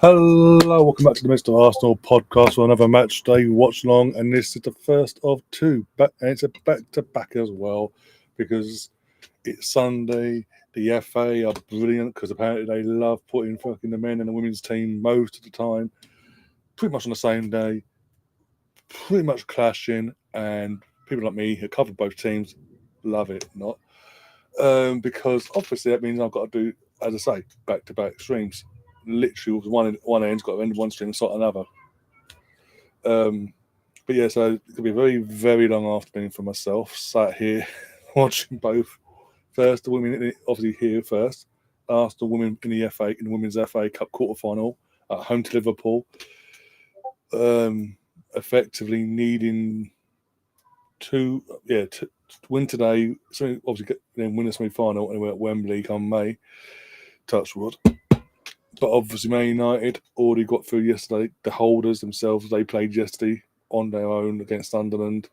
Hello, welcome back to the Mr. Arsenal podcast for another match day watch along, and this is the first of two, and it's a back-to-back as well because it's Sunday. The FA are brilliant because apparently they love putting fucking the men and the women's team most of the time, pretty much on the same day, pretty much clashing, and people like me who cover both teams love it, not because obviously that means I've got to do, as I say, back-to-back streams. Literally, one end's got to end one stream and start another. But yeah, so it's gonna be a very, very long afternoon for myself. Sat here watching both. First, the women obviously here first. Arsenal women in the FA in the Women's FA Cup quarter final at home to Liverpool. Effectively needing to win today. So obviously then win the semi-final and we're at Wembley come May. Touch wood. But obviously, Man United already got through yesterday. The holders themselves, they played yesterday on their own against Sunderland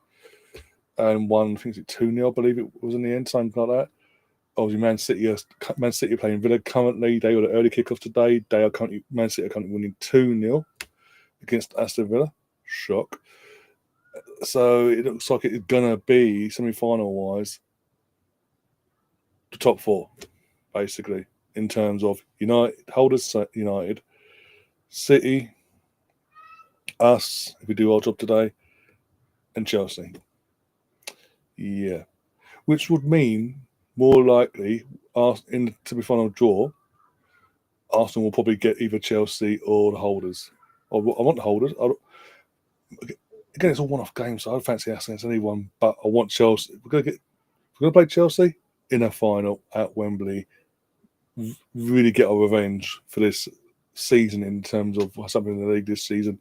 and won, I think it's 2-0, I believe it was in the end, something like that. Obviously, Man City are playing Villa currently. They got an early kickoff today. Man City are currently winning 2-0 against Aston Villa. Shock. So it looks like it's going to be, semi-final-wise, the top four, basically, in terms of holders United, City, us, if we do our job today, and Chelsea. Yeah. Which would mean, more likely, in the semi-final draw, Arsenal will probably get either Chelsea or the holders. I want the holders. Again, it's all one-off games, so I don't fancy us against anyone, but I want Chelsea. We're going to play Chelsea in a final at Wembley. Really get our revenge for this season in terms of what's happening in the league this season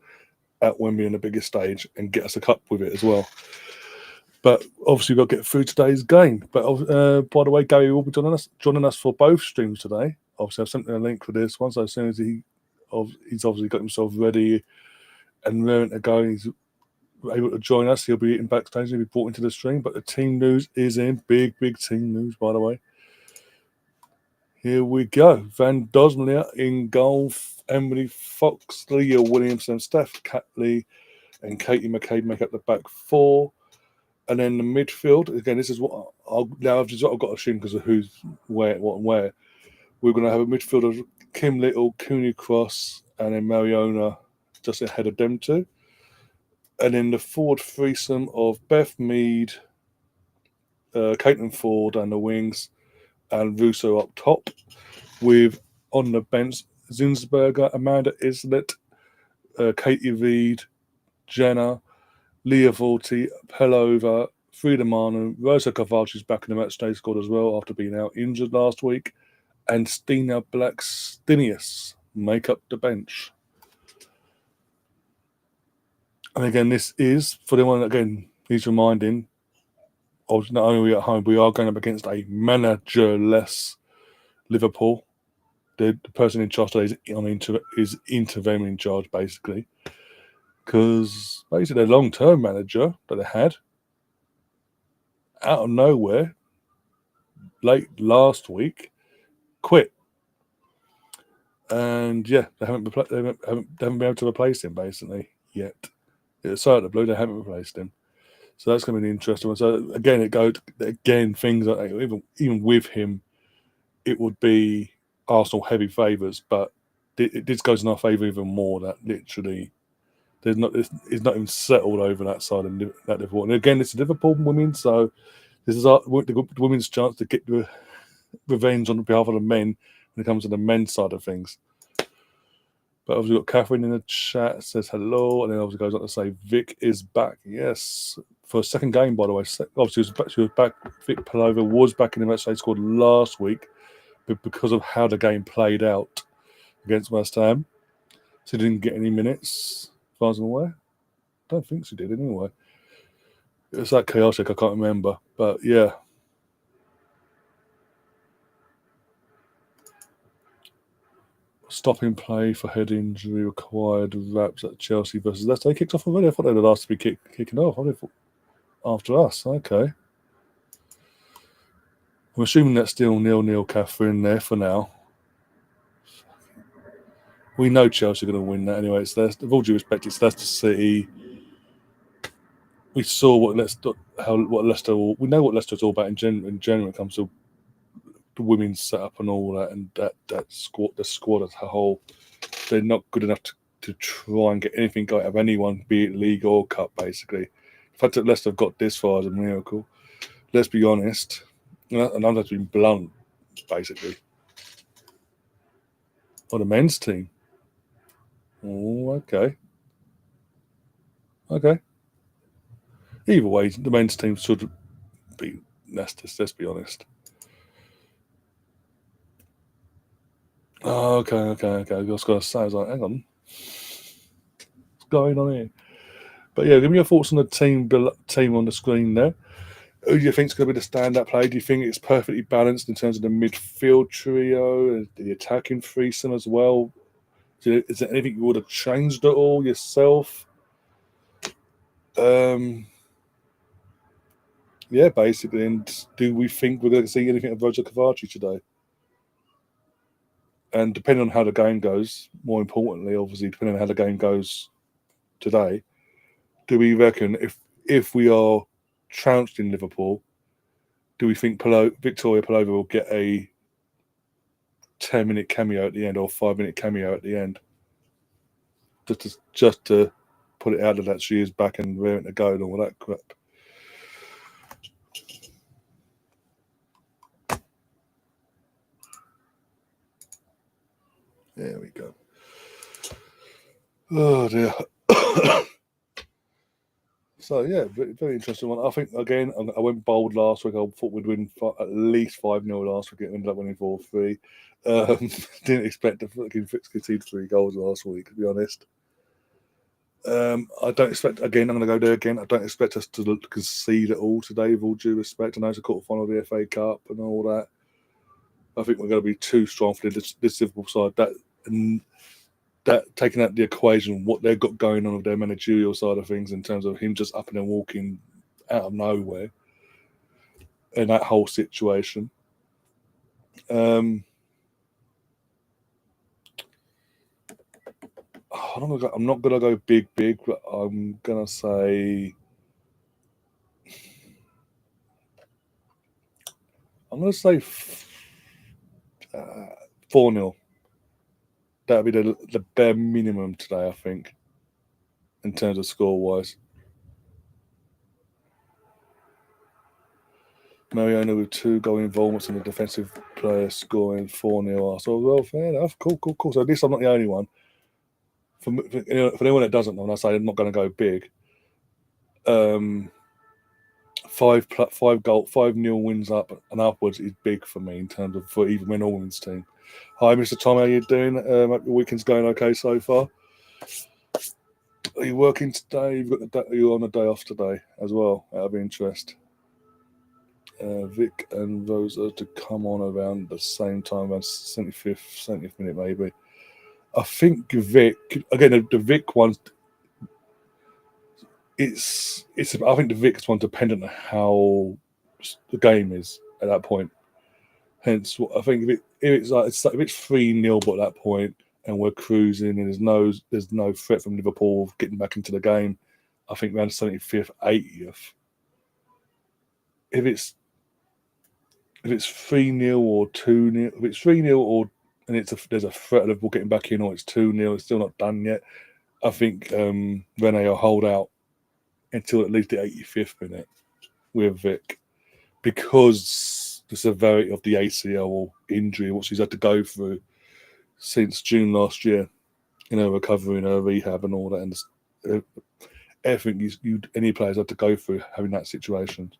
at Wembley on the biggest stage and get us a cup with it as well. But obviously, we've got to get through today's game. But by the way, Gary will be joining us for both streams today. Obviously, I've sent him a link for this one. So as soon as he's obviously got himself ready and raring to go, he's able to join us. He'll be in backstage. He'll be brought into the stream. But the team news is in. Big team news, by the way. Here we go. Van Dosmelier in goal. Emily Fox, Leah Williamson, Steph Catley, and Katie McCabe make up the back four. And then the midfield, again, this is what I've got to assume because of who's where, what and where. We're going to have a midfield of Kim Little, Cooney Cross, and then Mariona just ahead of them two. And then the forward threesome of Beth Mead, Caitlin Ford and the wings, and Russo up top. With on the bench, Zinsberger, Amanda Islett, Katie Reid, Jenna, Leah Vorti, Pelova, Frida Manu, Rosa Cavalci's back in the match day squad as well after being out injured last week, and Stina Blackstenius make up the bench. And again, this is, for the one again, he's reminding, of not only are we at home, we are going up against a managerless Liverpool. The person in charge today is interim in charge, basically. Because basically their long-term manager that they had, out of nowhere, late last week, quit. And yeah, they haven't been able to replace him, basically, yet. It's so out of the blue, they haven't replaced him. So that's going to be an interesting one. So again, things like even with him, it would be Arsenal heavy favourites, but this goes in our favour even more. That literally, it's not even settled over that side of that Liverpool. And again, it's Liverpool women, so this is the women's chance to get revenge on behalf of the men when it comes to the men's side of things. But obviously, we've got Catherine in the chat, says hello, and then obviously goes on to say Vic is back. Yes, for a second game, by the way. Obviously, she was back. Vic Pelova was back in the match they scored last week, but because of how the game played out against West Ham, she didn't get any minutes, as far as I'm aware. I don't think she did anyway. It was that chaotic, I can't remember. But yeah. Stopping play for head injury required wraps at Chelsea versus Leicester. They kicked off already. I thought they were the last to be kicking off. I thought after us. Okay. I'm assuming that's still 0-0, Catherine, there for now. We know Chelsea are going to win that anyway. It's Leicester. With all due respect, it's Leicester City. We saw what Leicester. We know what Leicester is all about in general. When it comes to the women's setup and all that, and that squad, the squad as a whole, they're not good enough to try and get anything out of anyone, be it league or cup. Basically, the fact that Leicester have got this far is a miracle. Let's be honest, and I'm just being blunt, basically. Or the men's team. Oh, okay. Either way, the men's team should be Leicester. Let's be honest. Oh, okay. I was going to say, I was like, hang on, what's going on here? But yeah, give me your thoughts on the team on the screen there. Who do you think is going to be the stand-up player? Do you think it's perfectly balanced in terms of the midfield trio, the attacking threesome as well? Is there anything you would have changed at all yourself? Yeah, basically. And do we think we're going to see anything of Roger Cavaci today? And depending on how the game goes, more importantly, obviously, depending on how the game goes today, do we reckon if we are trounced in Liverpool, do we think Victoria Pelova will get a 10-minute cameo at the end or 5-minute cameo at the end? Just to put it out there that she is back and raring to go and all that crap. There we go. Oh dear. So yeah, very interesting one. I think again, I went bold last week. I thought we'd win at least 5-0 last week. It ended up winning 4-3. Didn't expect to fucking concede 3 goals last week, to be honest. I don't expect, again, I'm going to go there again. I don't expect us to concede at all today, with all due respect. I know it's a quarter-final of the FA Cup and all that. I think we're going to be too strong for this Liverpool side. That taking out the equation, what they've got going on with their managerial side of things in terms of him just up and walking out of nowhere in that whole situation. I'm not gonna go big, but I'm gonna say 4-0. That'd be the bare minimum today, I think, in terms of score-wise. Mariano with 2 goal involvements and the defensive player scoring 4-0. So, well, fair enough. Cool. So at least I'm not the only one. For anyone that doesn't know, and I say I'm not going to go big, 5-0 wins up and upwards is big for me in terms of for even men or women's team. Hi, Mr. Tom, how you doing? Hope your weekend's going okay so far. Are you working today? Are you on a day off today as well? Out of interest. Vic and Rosa to come on around the same time, around 70th minute maybe. I think Vic, again, the Vic one, I think the Vic's one dependent on how the game is at that point. Hence, I think if it's 3-0 but at that point and we're cruising and there's no threat from Liverpool getting back into the game, I think around 75th, 80th. If it's 3-0 or 2-0, if it's 3-0 or and there's a threat of Liverpool getting back in, or it's 2-0, it's still not done yet, I think Rene will hold out until at least the 85th minute with Vic, because the severity of the ACL injury, what she's had to go through since June last year, in her recovery and her rehab and all that, and everything any players had to go through having that situation.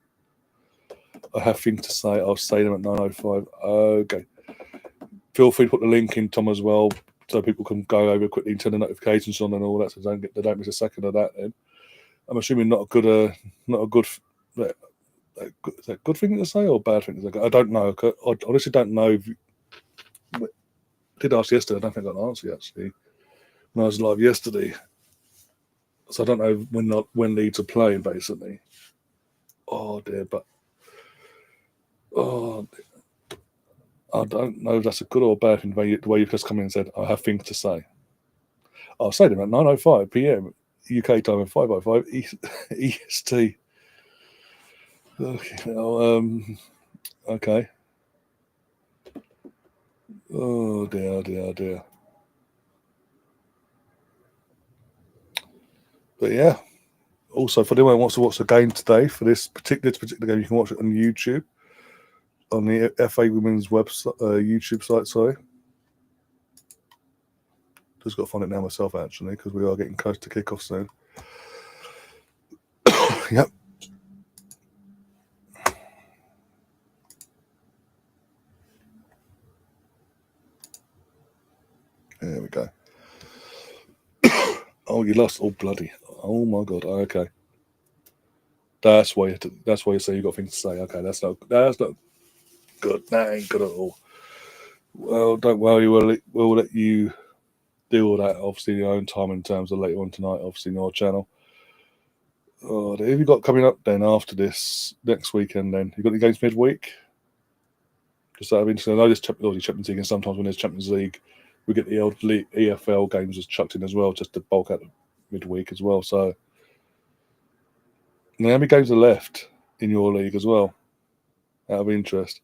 I have things to say. I'll say them at 9:05. Okay. Feel free to put the link in, Tom, as well, so people can go over quickly and turn the notifications on and all that, so they don't miss a second of that. Then I'm assuming not a good. Is that a good thing to say or a bad thing to say? I don't know. I honestly don't know. I did ask yesterday. I don't think I got an answer actually when I was live yesterday. So I don't know when Leeds are playing, basically. Oh dear, but I don't know if that's a good or a bad thing. The way you've just come in and said, I have things to say. I'll say them at 9:05 p.m. UK time and 5:05 EST. Okay. Oh dear. But yeah. Also, for anyone who wants to watch the game today, for this particular game, you can watch it on YouTube, on the FA Women's website, YouTube site. Sorry, just got to find it now myself actually, because we are getting close to kick-off soon. Yep. There we go. Oh, you lost. Oh, bloody. Oh my god. Okay. That's why you say you got things to say. Okay, that's not good. That ain't good at all. Well, don't worry. We'll let you do all that, obviously, in your own time, in terms of later on tonight, obviously, in your channel. Oh, who have you got coming up then after this next weekend? Then you got the games midweek. Just out of interest, I know this Champions League, and sometimes when there's Champions League, we get the old EFL games just chucked in as well, just to bulk out the midweek as well. So, how many games are left in your league as well? Out of interest,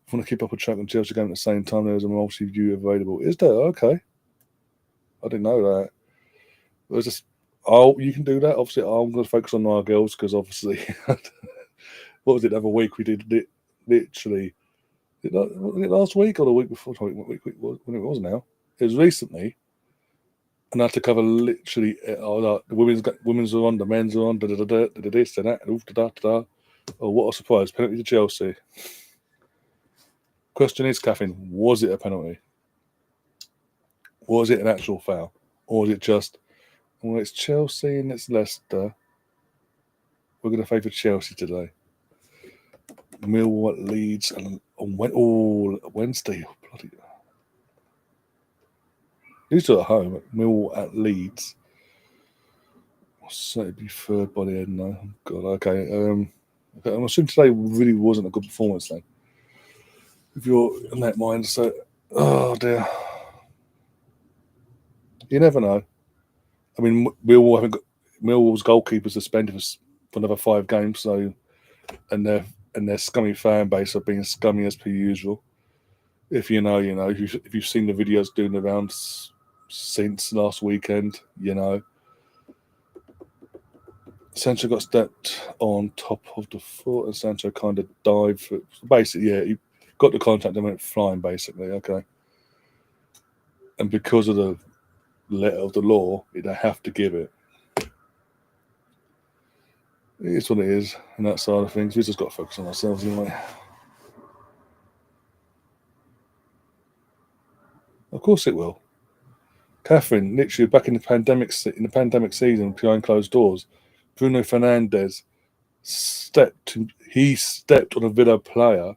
if you want to keep up a track on Chelsea game at the same time, there's a multi-view available. Is there? Okay, I didn't know that. There's just you can do that. Obviously, I'm going to focus on our girls because obviously, what was it? The other week we did literally. Was it last week or the week before? When it was now. It was recently, and I had to cover literally the women's are on, the men's are on, this and that. Oh, what a surprise! Penalty to Chelsea. Question is, Catherine, was it a penalty? Was it an actual foul, or was it just? Well, it's Chelsea and it's Leicester. We're going to favour Chelsea today. Millwall at Leeds and on Wednesday. Oh, bloody. These are at home. Millwall at Leeds. I'll certainly be third by the end now. Oh, God, okay. I'm assuming today really wasn't a good performance then. If you're in that mind, so oh dear. You never know. I mean, Millwall's goalkeeper suspended for another 5 games, so and their scummy fan base are being scummy as per usual. If you know, you know. If you've seen the videos doing the rounds since last weekend, you know. Sancho got stepped on top of the foot, and Sancho kind of dived for it. Basically, yeah, he got the contact and went flying, basically. Okay. And because of the letter of the law, they have to give it. It is what it is, and that side of things. We just got to focus on ourselves anyway. Of course it will. Catherine, literally back in the pandemic season, behind closed doors, Bruno Fernandes stepped on a Villa player.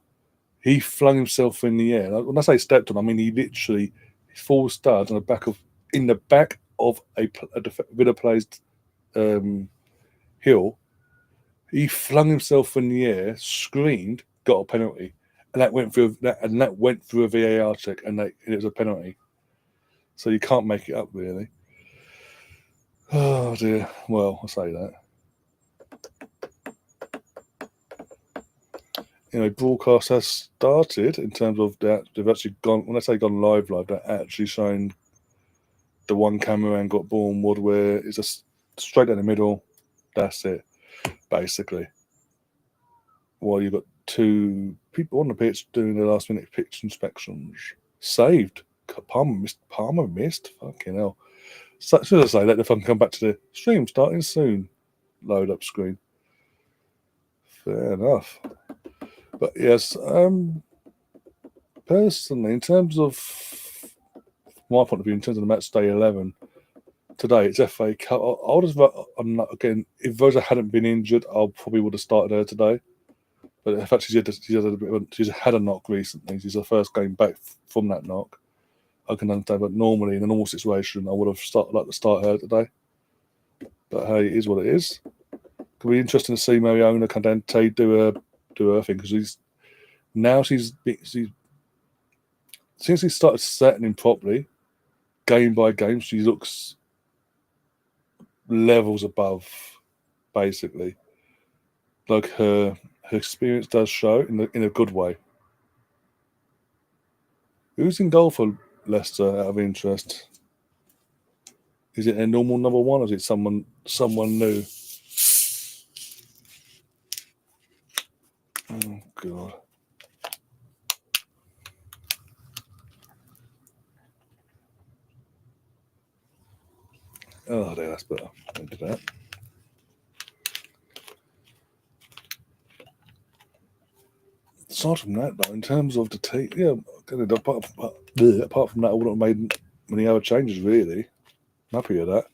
He flung himself in the air. When I say stepped on, I mean he literally full start on in the back of a Villa player's heel. He flung himself in the air, screamed, got a penalty, and that went through a VAR check, and it was a penalty. So you can't make it up, really. Oh dear. Well, I say that. Broadcast has started in terms of that. They've actually gone. When I say gone live, they're actually showing the one camera and got Bournemouth where it's just straight down the middle. That's it, basically. While you've got 2 people on the pitch doing the last minute pitch inspections. Saved. Palmer missed. Fucking hell. So, should I say, let the fun come back to the stream starting soon. Load up screen. Fair enough. But yes, personally, in terms of my point of view, in terms of the match day 11 today, it's FA Cup. Again, if Rosa hadn't been injured, I probably would have started her today. But in fact, she's had a knock recently. She's her first game back from that knock. I can understand, but normally in a normal situation, I would have liked to start her today. But hey, it is what it is. Could be interesting to see Mariona Candente do her thing, because since he started setting him properly, game by game, she looks levels above, basically. Like her experience does show in a good way. Who's in goal for Leicester out of interest? Is it a normal number one, or is it someone new? Oh god. Oh dear, that's better. Don't do that. Aside from that, though, in terms of the team, yeah, apart from that, I wouldn't have made many other changes really. I'm happy with that.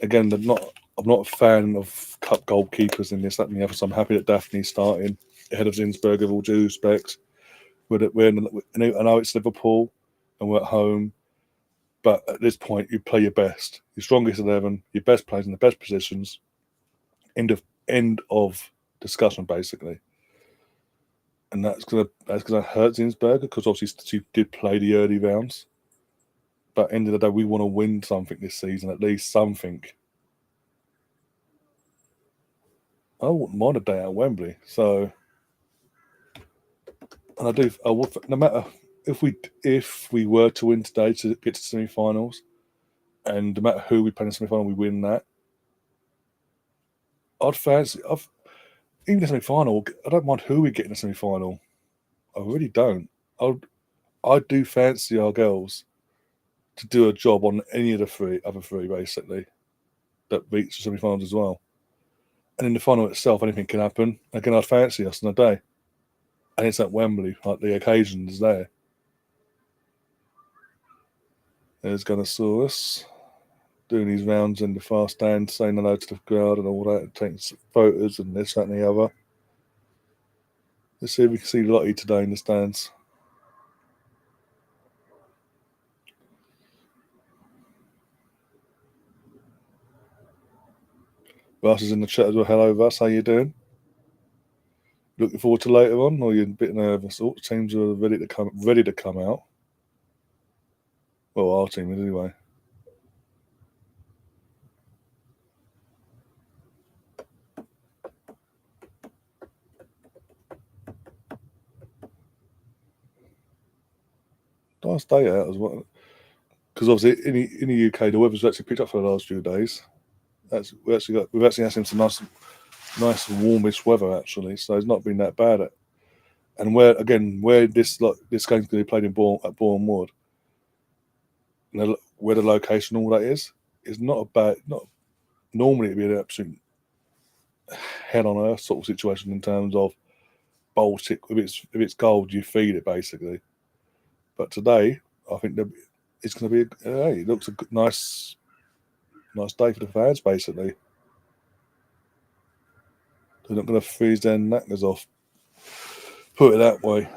Again, I'm not a fan of cup goalkeepers in this, that, and the other. So I'm happy that Daphne's starting ahead of Zinsberg, with all due respect. I know it's Liverpool and we're at home, but at this point, you play your best, your strongest 11, your best players in the best positions. End of discussion, basically. And that's gonna hurt Zinsberger because obviously she did play the early rounds. But end of the day, we want to win something this season, at least something. I wouldn't mind a day at Wembley. So, and I do. I would, no matter if we were to win today to get to semi-finals, and no matter who we play in the semi-final, we win that. I'd fancy. Even the semi-final. I don't mind who we get in the semi-final. I really don't. I do fancy our girls to do a job on any of the other three, basically, that reach the semi-finals as well. And in the final itself, anything can happen. Again, I'd fancy us on a day. And it's at Wembley, like the occasion is there. There's Gunnosaurus doing his rounds in the fast stand, saying hello to the crowd and all that, taking photos and this, that, and the other. Let's see if we can see Lottie today in the stands. Russ is in the chat as well. Hello, Russ. How you doing? Looking forward to later on, or you're a bit nervous? All teams are ready to come out. Well, our team is anyway. Nice day out as well. Because obviously in the UK the weather's actually picked up for the last few days. We've actually had some nice warmish weather actually, so it's not been that bad. And where this game's going to be played at Bournemouth, where the location all that is not a bad. Not normally it'd be an absolute head on earth sort of situation in terms of Baltic. If it's cold, you feed it basically. But today, I think it's going to be. Hey, it looks a nice day for the fans basically. They're not going to freeze their knackers off. Put it that way.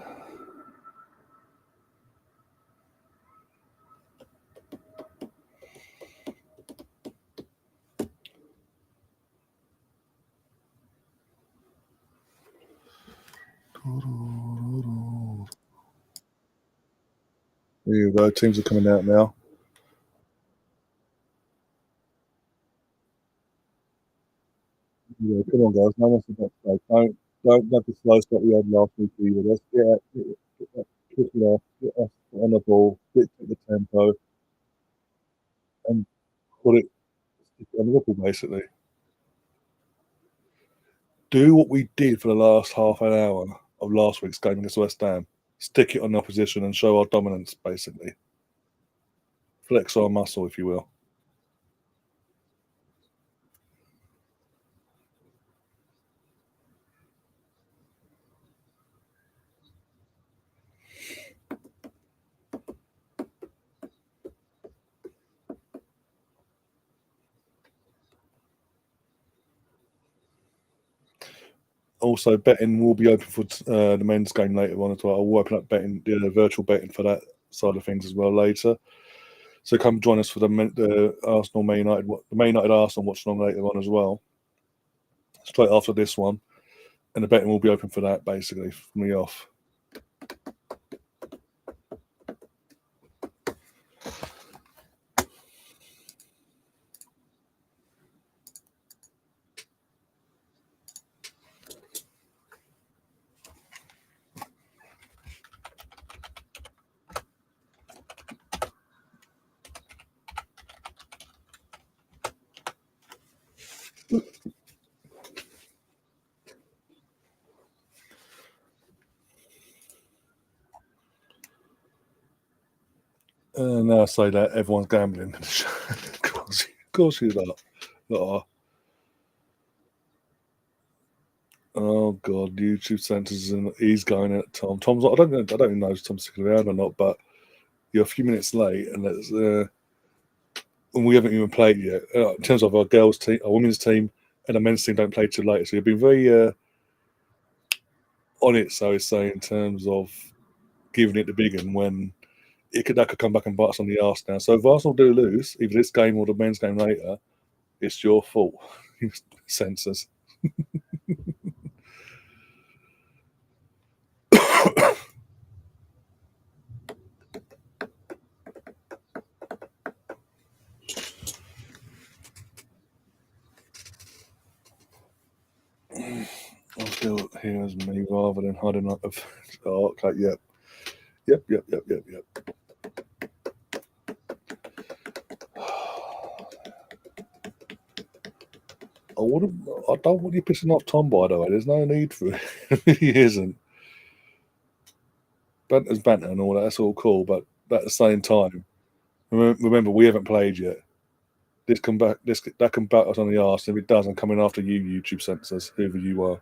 There you go. Teams are coming out now. Yeah, come on, guys. No one's about to say. Don't have the slow start we had last week either. Let's kick it off, get us on the ball, dictate the tempo, and put it on the Liverpool basically. Do what we did for the last half an hour of last week's game against West Ham. Stick it on the opposition and show our dominance basically. Flex our muscle, if you will. Also, betting will be open for the men's game later on as well. I'll open up betting, virtual betting for that side of things as well later. So come join us for the Arsenal Man United, the Man United Arsenal Watchalong later on as well. Straight after this one, and the betting will be open for that basically from me off. Now I say that everyone's gambling. of course you're not. Not. Oh God, YouTube centers and he's going at Tom. Tom's. I don't even know if Tom's sticking around or not, but you're a few minutes late, and it's and we haven't even played yet. In terms of our girls' team, our women's team, and the men's team don't play till later. So you've been very on it, so to say, in terms of giving it the big one when that could come back and bite us on the arse now. So if Arsenal do lose, either this game or the men's game later, it's your fault. Censors. I'll feel it here as me rather than hiding up. Oh, okay, yep. I wouldn't. I don't want you pissing off Tom. By the way, there's no need for it. He isn't. Banter's banter and all that. That's all cool, but at the same time, remember we haven't played yet. This can back. This that can back us on the arse. If it doesn't, coming after you, YouTube censors, whoever you are.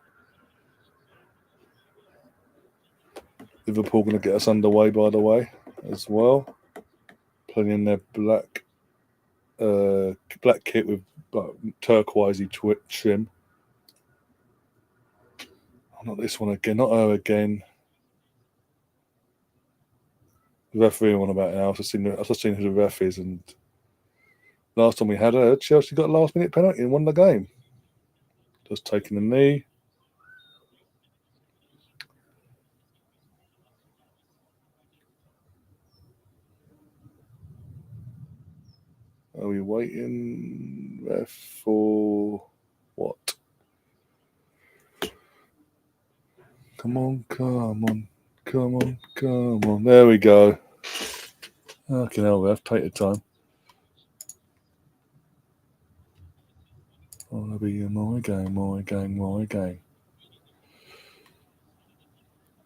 Liverpool going to get us underway, by the way, as well. Playing in their black kit with turquoisey trim. Oh, not this one again. Not her again. The referee one about now. I've just seen who the ref is, and last time we had her, Chelsea got a last minute penalty and won the game. Just taking a knee. Are we waiting ref for what? Come on. There we go. Okay, now ref, take your time. Oh, that'll be my game.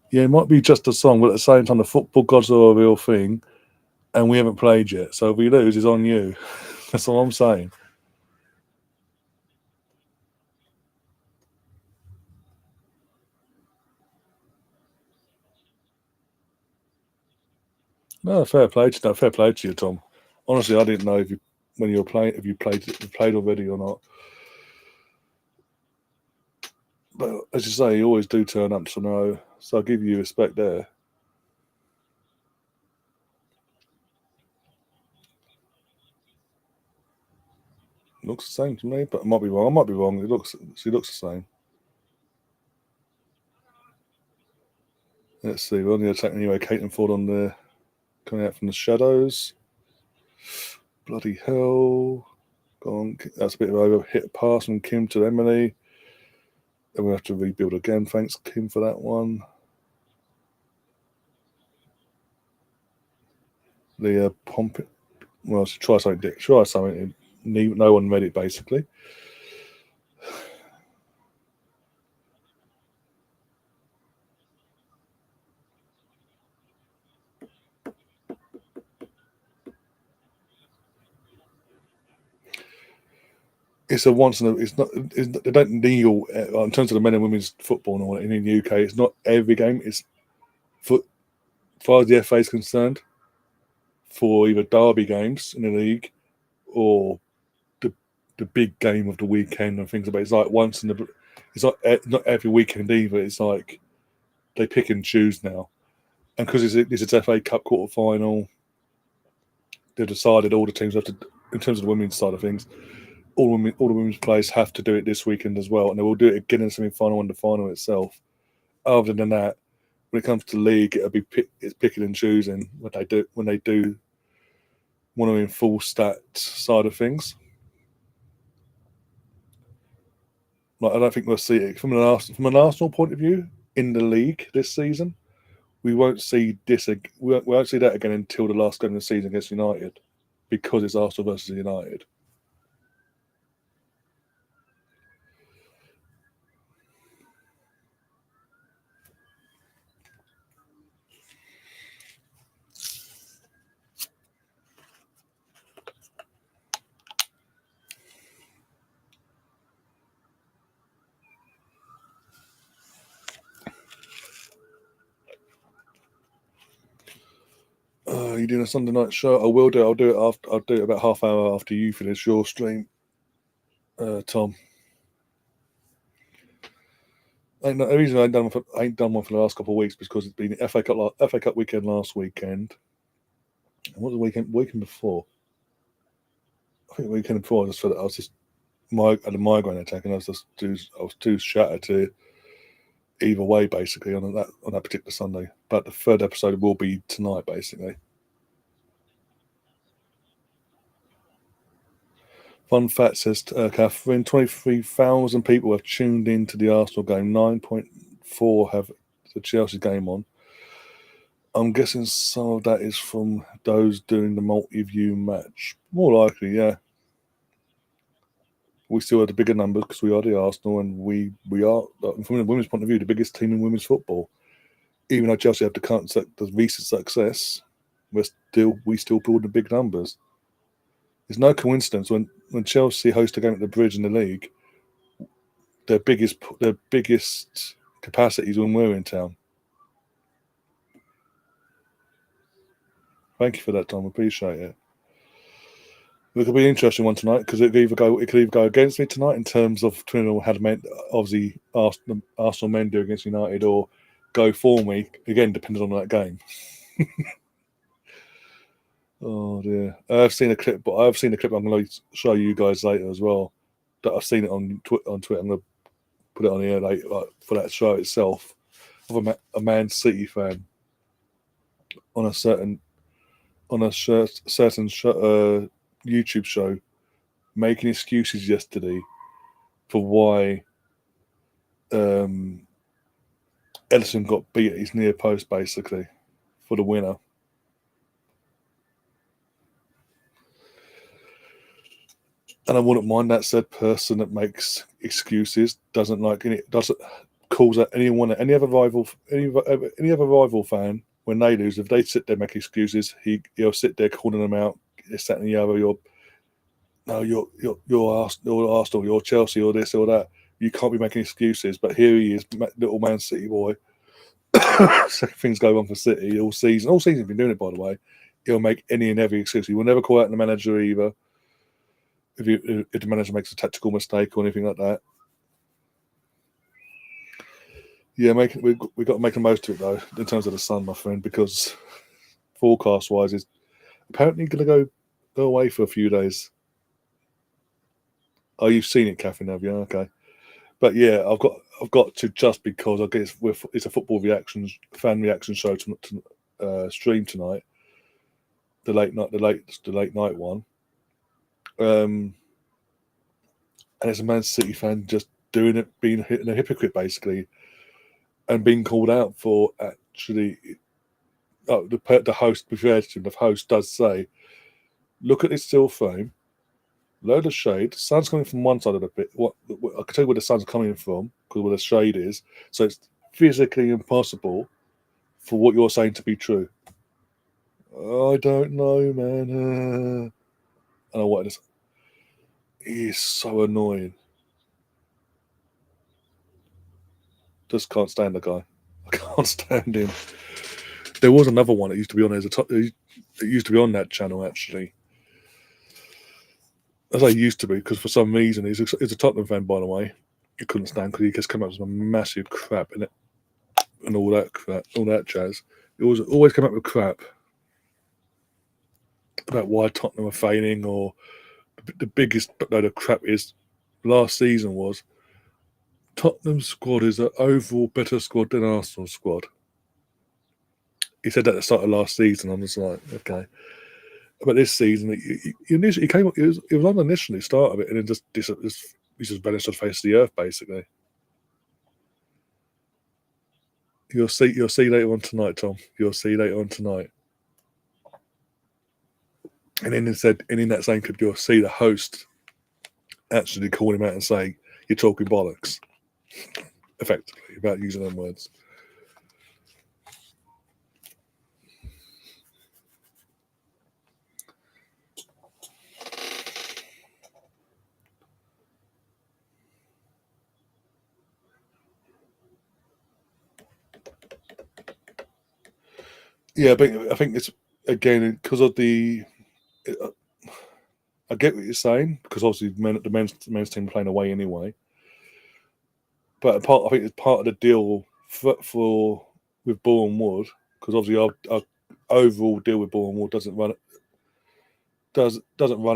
Yeah, it might be just a song, but at the same time, the football gods are a real thing, and we haven't played yet. So if we lose, it's on you. That's all I'm saying. No, fair play to you, Tom. Honestly, I didn't know if you played already or not. But as you say, you always do turn up to know, so I'll give you respect there. Looks the same to me, but I might be wrong. She looks the same. Let's see. We're on the attack anyway. Caitlin Ford on there, coming out from the shadows. Bloody hell! Gone. That's a bit of over hit pass from Kim to Emily. Then we have to rebuild again. Thanks, Kim, for that one. The pump. Well, try something, Dick. Try something. No one read it, basically. It's a once in a. It's not. They don't need all in terms of the men and women's football and all in the UK. It's not every game. It's for as far as the FA is concerned, for either derby games in the league or the big game of the weekend and things like that. It's like once in the. It's not every weekend either. It's like they pick and choose now, and because it's FA Cup quarter final, they've decided all the teams have to, in terms of the women's side of things, all the women's players have to do it this weekend as well, and they will do it again in the semi-final and the final itself. Other than that, when it comes to league, it's picking and choosing what they do when they do one of the full stat side of things. Like I don't think we'll see it from an Arsenal point of view in the league this season. We won't see this. We won't see that again until the last game of the season against United, because it's Arsenal versus United. you doing a Sunday night show? I will do. I'll do it after. I'll do it about half hour after you finish your stream, Tom. The reason I ain't done one for the last couple of weeks because it's been FA Cup weekend last weekend. And what was the weekend before? I think the weekend before I was just had a migraine attack and I was too shattered to either way basically on that particular Sunday. But the third episode will be tonight basically. Fun fact says Catherine, 23,000 people have tuned in to the Arsenal game. 9.4 have the Chelsea game on. I'm guessing some of that is from those doing the multi-view match. More likely, yeah. We still have the bigger numbers because we are the Arsenal and we are, from a women's point of view, the biggest team in women's football. Even though Chelsea have the recent success, we still build the big numbers. It's no coincidence when Chelsea host a game at the Bridge in the league, their biggest capacity is when we're in town. Thank you for that, Tom. Appreciate it. It could be an interesting one tonight because it could either go against me tonight in terms of obviously Arsenal men do against United, or go for me again, depending on that game. Oh dear! I've seen a clip, but I'm going to show you guys later as well. That I've seen it on Twitter. I'm going to put it on here later for that show itself. Of a Man City fan on a certain YouTube show making excuses yesterday for why Ellison got beat at his near post basically for the winner. And I wouldn't mind that said person that makes excuses calls out any other rival fan when they lose. If they sit there make excuses, he'll sit there calling them out. This, that, and the other. You're Arsenal, you're Chelsea, or this or that. You can't be making excuses. But here he is, little Man City boy. Things go on for City all season. All season, he's been doing it, by the way. He'll make any and every excuse. He will never call out the manager either. If the manager makes a tactical mistake or anything like that. Yeah, we got to make the most of it though, in terms of the sun, my friend, because forecast wise, is apparently going to go away for a few days. Oh, you've seen it, Catherine, have you? Okay, but yeah, I've got to, just because I guess it's a football fan reaction show to stream tonight, the late night one. And it's a Man City fan just doing it, being a hypocrite basically, and being called out for actually. Oh, the host, the host does say, "Look at this still frame, load of shade. The sun's coming from one side of the bit. I can tell you where the sun's coming from because where the shade is. So it's physically impossible for what you're saying to be true." I don't know, man. I know what it is. He's so annoying. Just can't stand the guy. I can't stand him. There was another one that used to be on it used to be on that channel actually. As I used to be, because for some reason he's a Tottenham fan, by the way. He couldn't stand because he just came up with some massive crap in it and all that jazz. It was always come up with crap about why Tottenham are failing, or the biggest load of crap is last season was Tottenham's squad is an overall better squad than Arsenal's squad. He said that at the start of last season. I'm just like, okay. But this season, he came up. It was on initially start of it, and then he just vanished off the face of the earth, basically. You'll see later on tonight, Tom. You'll see later on tonight. And then in that same clip, you'll see the host actually call him out and say, "You're talking bollocks," effectively, about using them words. Yeah, but I think again, because of the, I get what you're saying, because obviously the men's team playing away anyway. But I think it's part of the deal for with Bournemouth, because obviously our overall deal with Bournemouth doesn't run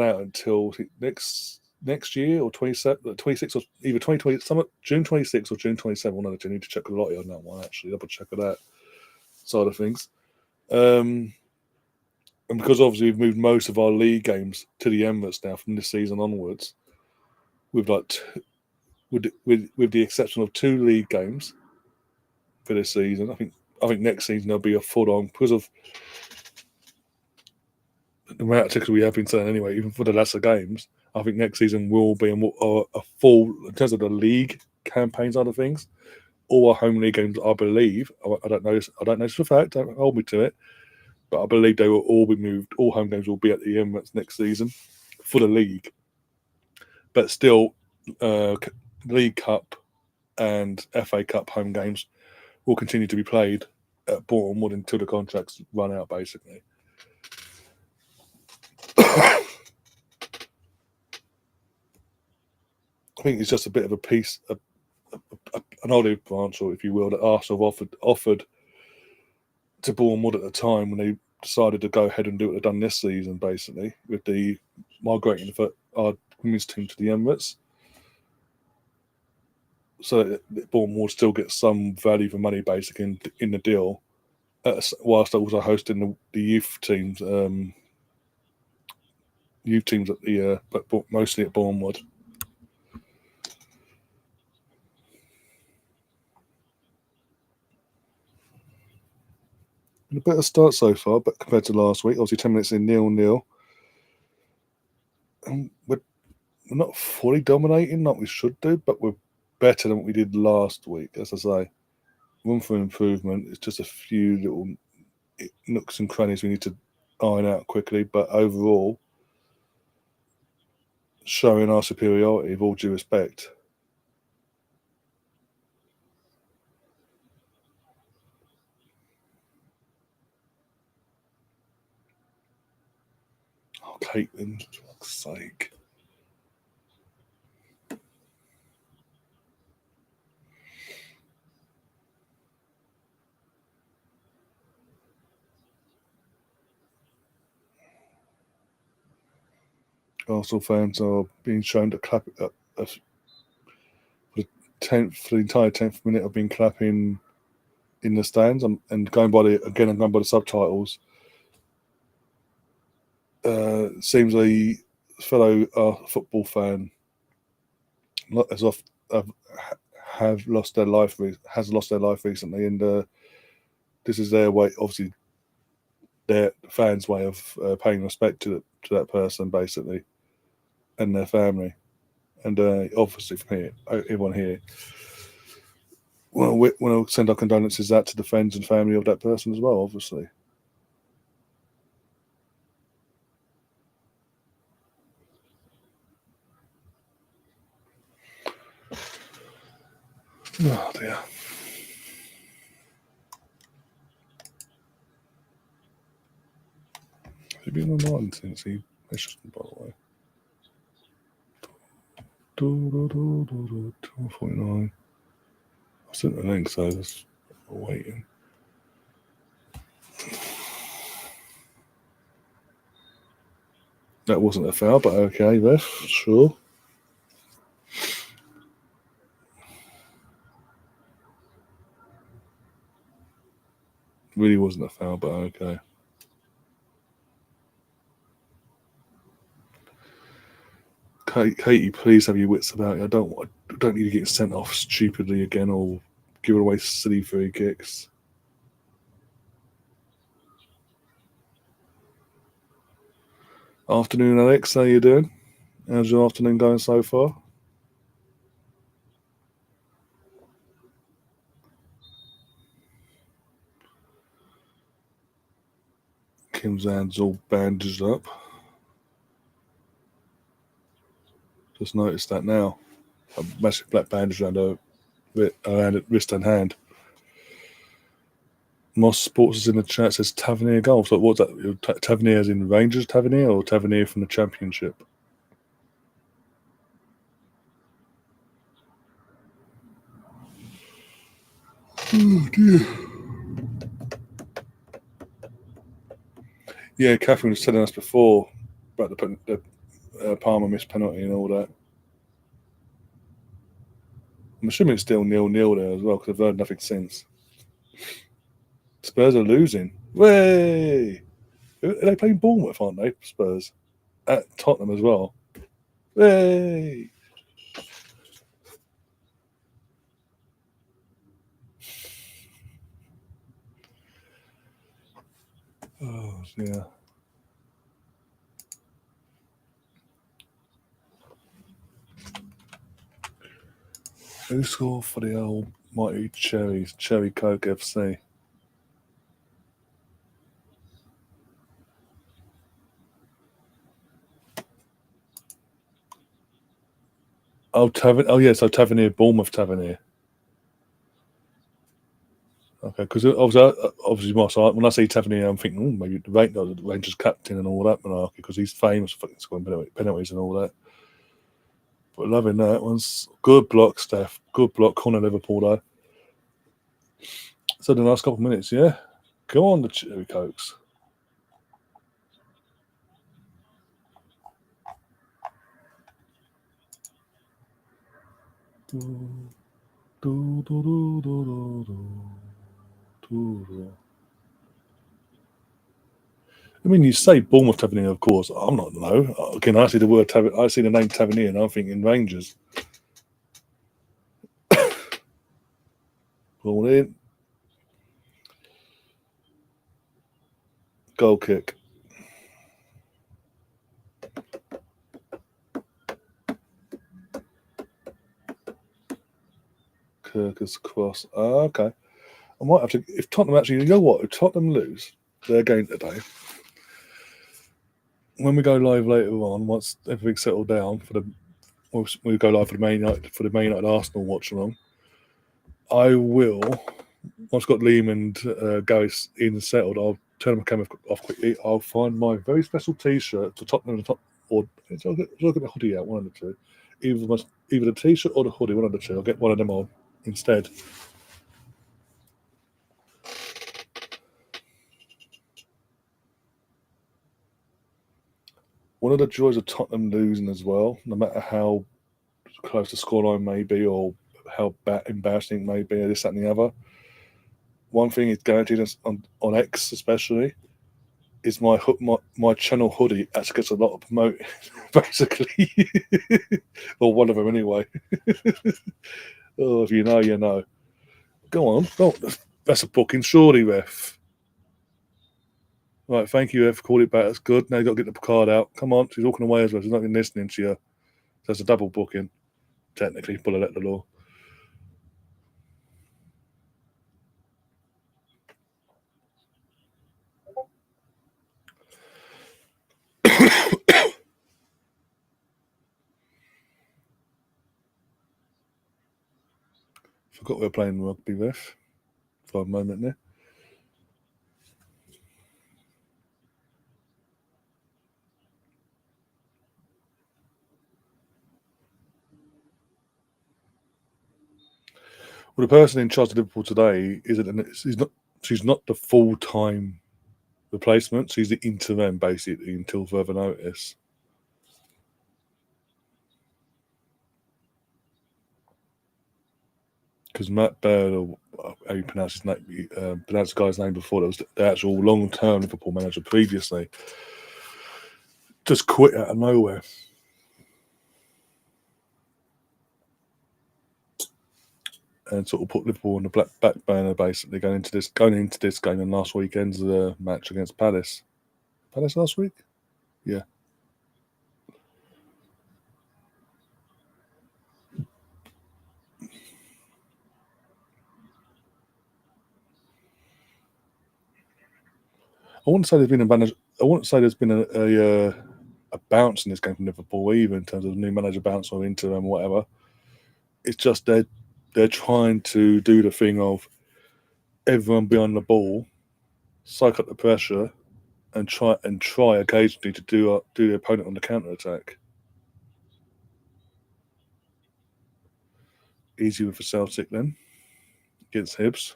out until next year, or 26 or either 2020, June 26 or June 27. I need to check the lottery on that one, actually. Double check of that side of things. And because obviously we've moved most of our league games to the Emirates now from this season onwards, with the exception of 2 league games for this season. I think next season there'll be a full on, because of the amount of tickets we have been selling anyway, even for the lesser games. I think next season will be a full, in terms of the league campaigns, other things. All our home league games, I believe, I don't know this for a fact, don't hold me to it, but I believe they will all be moved. All home games will be at the Emirates next season for the league. But still, League Cup and FA Cup home games will continue to be played at Bournemouth until the contracts run out, basically. I think it's just a bit of a piece, an olive branch, or if you will, that Arsenal offered to Bournemouth at the time when they decided to go ahead and do what they've done this season, basically, with the migrating our women's team to the Emirates. So that Bournemouth still gets some value for money, basically, in the deal, whilst also hosting the youth teams. Youth teams at the but mostly at Bournemouth. A better start so far, but compared to last week, obviously 10 minutes in 0-0. And we're not fully dominating like we should do, but we're better than what we did last week. As I say, room for improvement. It's just a few little nooks and crannies we need to iron out quickly, but overall, showing our superiority with all due respect. Oh, Caitlin, for fuck's sake. Arsenal fans are being shown to clap for the entire 10th minute of being clapping in the stands, and going by the subtitles. Seems a fellow football fan has lost their life recently, and this is their way, obviously, their fans' way of paying respect to that person, basically, and their family, and obviously from here, everyone here. Well, we'll send our condolences out to the friends and family of that person as well, obviously. Oh dear. Has he been online since he messaged me, by the way? 249. I sent the link, so that's waiting. That wasn't a foul, but okay, ref, sure. Really wasn't a foul, but okay. Katie, please have your wits about you. I don't need to get sent off stupidly again or giving away silly free kicks. Afternoon, Alex. How you doing? How's your afternoon going so far? Kim's hand's all bandaged up. Just noticed that now. A massive black bandage around her wrist and hand. Moss Sports is in the chat, says Tavernier Golf. So what's that? Tavernier as in Rangers Tavernier or Tavernier from the Championship? Oh dear. Yeah, Catherine was telling us before about the Palmer missed penalty and all that. I'm assuming it's still 0-0 there as well because I've heard nothing since. Spurs are losing. Way! Are they playing Bournemouth, aren't they? Spurs. At Tottenham as well. Way! Oh, yeah. Who scored for the almighty Cherry Coke FC? Oh, so Tavernier, Bournemouth Tavernier. Okay, because obviously, when I see Tavernier, I'm thinking, maybe the Rangers captain and all that malarkey, because he's famous for scoring penalties and all that. But loving that one's good block, Steph. Good block, corner Liverpool though. So the last couple of minutes, yeah. Go on, the Cherry Cokes. I mean, you say Bournemouth Tavernier, of course. I'm not, no. Again, I see the word I see the name Tavernier, and I'm thinking Rangers. Ball in. Goal kick. Kirkus cross. Okay. I might have to. If Tottenham actually, you know what? If Tottenham lose their game today, when we go live later on, once everything's settled down we go live for the Man United Arsenal watch along. I will. Once I've got Liam and Gary in and settled, I'll turn my camera off quickly. I'll find my very special T-shirt for Tottenham, or I'll get the hoodie out. One of the two, either the T-shirt or the hoodie. One of the two. I'll get one of them on instead. One of the joys of Tottenham losing as well, no matter how close the scoreline may be or how embarrassing it may be, or this, that, and the other. One thing is guaranteed on X, especially, is my channel hoodie actually gets a lot of promoting, basically, or one of them anyway. Oh, if you know, you know. Go on, that's a booking, surely, ref. Right, thank you, ref. Called it back. That's good. Now you got to get the card out. Come on, she's walking away as well. She's not even listening to you. That's a double booking, technically. Pull it at the law. Forgot we were playing rugby, ref, for a moment there. Well, the person in charge of Liverpool today she's not the full-time replacement. She's the interim, basically, until further notice. Because Matt Baird, or how you pronounce his name, pronounce the guy's name before, that was the actual long-term Liverpool manager previously, just quit out of nowhere. And sort of put Liverpool on the back burner, basically going into this game and last weekend's match against Palace. Palace last week, yeah. I wouldn't say there's been a bounce in this game from Liverpool either, in terms of new manager bounce or interim or whatever. It's just they're trying to do the thing of everyone be on the ball, soak up the pressure, and try occasionally to do the opponent on the counter attack. Easy with the Celtic then against Hibs.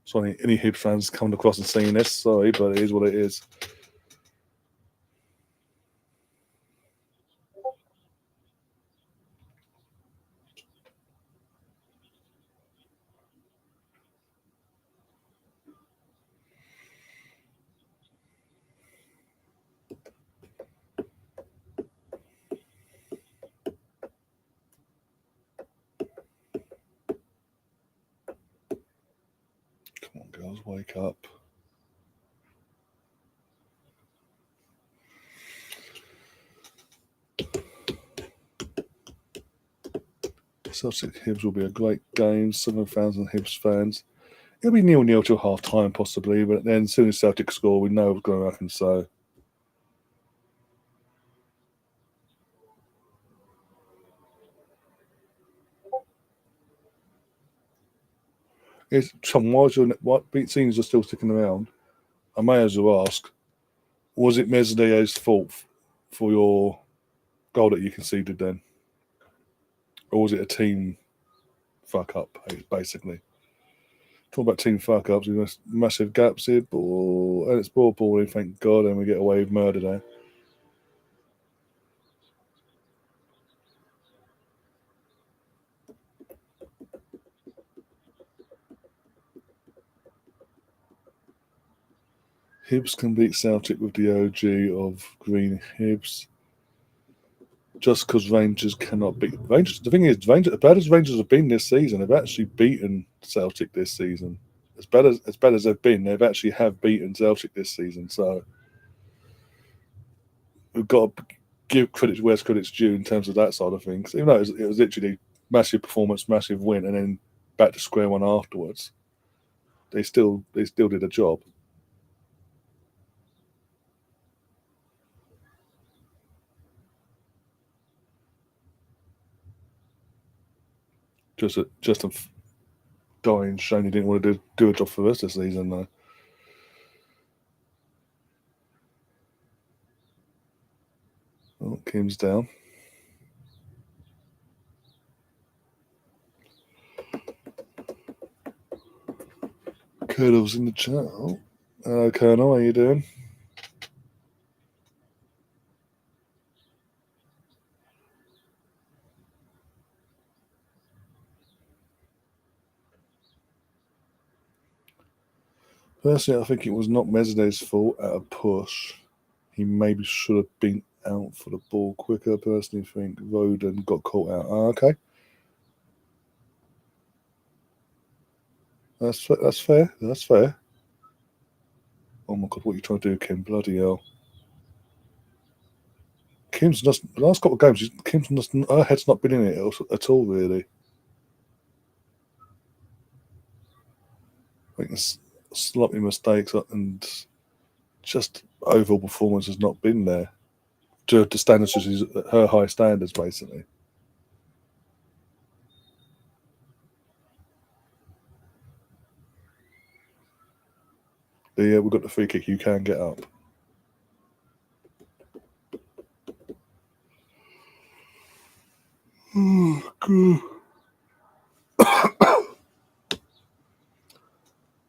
So any Hibs fans coming across and seeing this, sorry, but it is what it is. Come on, girls, wake up. Celtic Hibs will be a great game. 7,000 Hibs fans. It'll be 0-0 till half time, possibly, but then as soon as Celtic score, we know what's going to happen. So, what beat scenes are still sticking around? I may as well ask: was it Meslia's fault for your goal that you conceded then, or was it a team fuck up? Basically, talk about team fuck ups. We have massive gaps here, and it's ball, thank God, and we get away with murder there. Hibs can beat Celtic with the OG of Green Hibs. Just because Rangers cannot beat Rangers. The thing is, Rangers, as bad as Rangers have been this season, they've actually beaten Celtic this season. As bad as they've been, they've actually have beaten Celtic this season. So we've got to give credit where credit's due in terms of that side of things. Even though it was literally massive performance, massive win, and then back to square one afterwards. They still did a job. Just a dying shame he didn't want to do a job for the rest of the season though. Oh, Kim's down. Colonel's in the chat. Oh, hello, Colonel. How you doing? Personally, I think it was not Mesne's fault at a push. He maybe should have been out for the ball quicker. Personally, think Roden got caught out. Oh, okay, that's fair. That's fair. Oh my God, what are you trying to do, Kim? Bloody hell! Kim's just the last couple of games. Kim's just her head's not been in it at all, really. I think it's slightly mistakes and just overall performance has not been there to standards, her high standards, basically. But yeah, we've got the free kick. You can get up. Oh, God.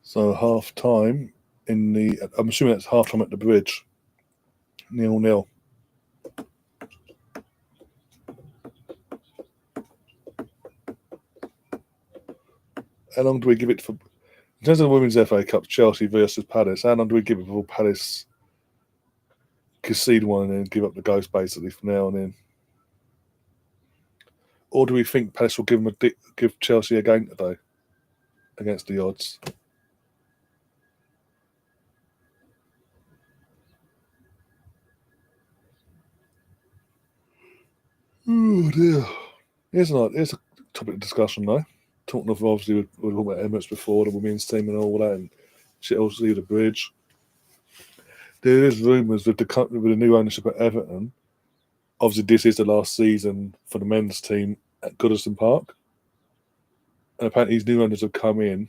So half time in the. I'm assuming that's half time at the bridge. 0-0. How long do we give it for? In terms of the Women's FA Cup, Chelsea versus Palace, how long do we give it before Palace concede one and then give up the ghost basically from now on in? Or do we think Palace will give Chelsea a game today against the odds? Oh dear. Here's a topic of discussion though. Talking of obviously we were talking about Emirates before, the women's team and all that, and Chelsea, the bridge. There is rumours with the new ownership at Everton. Obviously, this is the last season for the men's team at Goodison Park, and apparently these new owners have come in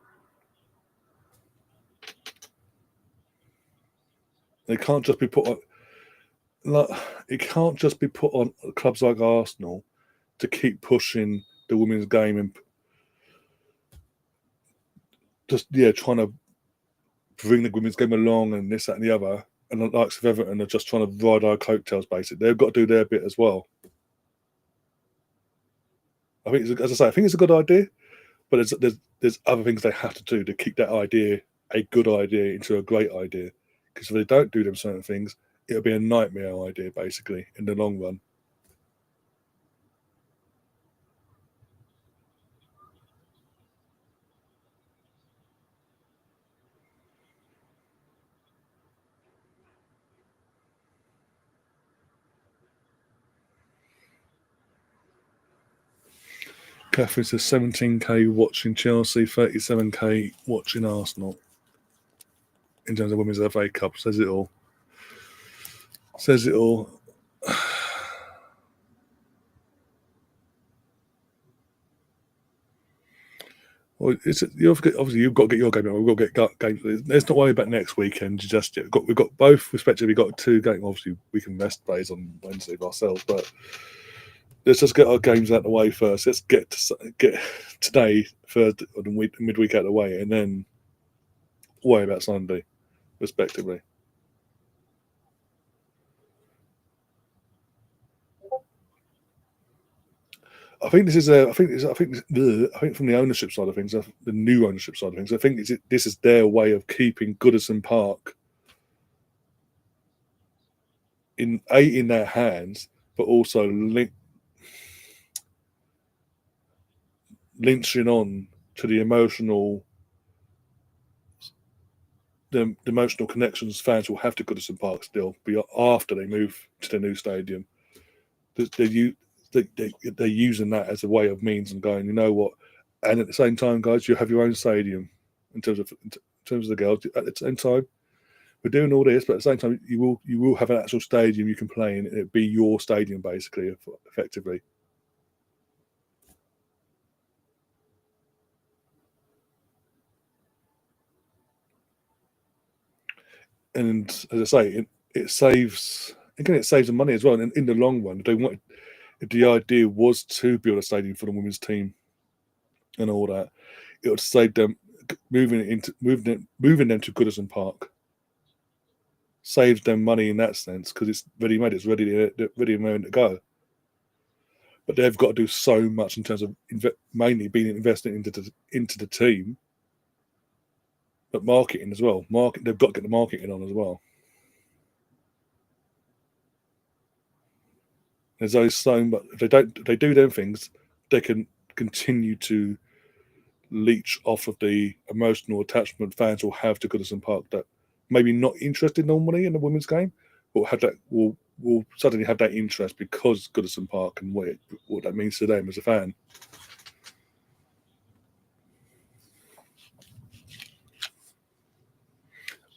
They can't just be put on. Like, it can't just be put on clubs like Arsenal to keep pushing the women's game and just trying to bring the women's game along and this, that, and the other. And the likes of Everton are just trying to ride our coattails, basically. They've got to do their bit as well. I think, as I say, I think it's a good idea, but there's other things they have to do to keep that idea a good idea into a great idea. Because if they don't do them certain things, it'll be a nightmare idea, basically, in the long run. Catherine says 17k watching Chelsea, 37k watching Arsenal. In terms of women's FA Cup, says it all. Says it all. Well, obviously you've got to get your game. We've got to get games. Let's not worry about next weekend just yet. We've got both respectively. We've got 2 games. Obviously, we can rest days on Wednesday ourselves, but let's just get our games out of the way first. Let's get today first, or the midweek out of the way, and then worry about Sunday, respectively. I think this is I think from the ownership side of things, the new ownership side of things, I think this is their way of keeping Goodison Park in their hands, but also lynching on to the emotional connections fans will have to Goodison Park still after they move to the new stadium. They're using that as a way of means and going, you know what? And at the same time, guys, you have your own stadium in terms of the girls. At the same time, we're doing all this, but at the same time, you will have an actual stadium you can play in. It'll be your stadium, basically, effectively. And as I say, it saves them money as well. And in the long run, if the idea was to build a stadium for the women's team and all that, it would save them moving them to Goodison Park. Saves them money in that sense because it's ready made. It's ready to go. But they've got to do so much in terms of mainly being invested into the team, but marketing as well. They've got to get the marketing on as well. There's always so much. If they do them things, they can continue to leech off of the emotional attachment fans will have to Goodison Park that maybe not interested normally in the women's game, but will suddenly have that interest because Goodison Park and what that means to them as a fan.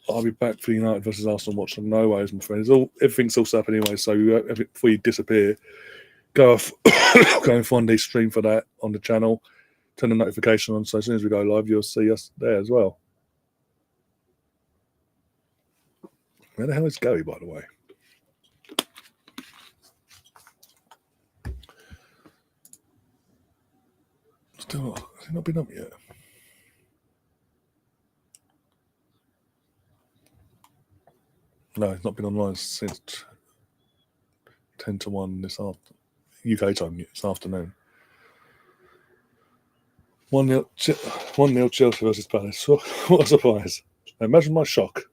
I'll be back for United versus Arsenal watching. No ways, my friends. Everything's all set up anyway, so before you disappear, go off, go and find the stream for that on the channel. Turn the notification on, so as soon as we go live, you'll see us there as well. Where the hell is Gary, by the way? Still, has he not been up yet? No, he's not been online since 10 to 1 this UK time this afternoon. 1-0 Chelsea versus Palace. What a surprise. Imagine my shock.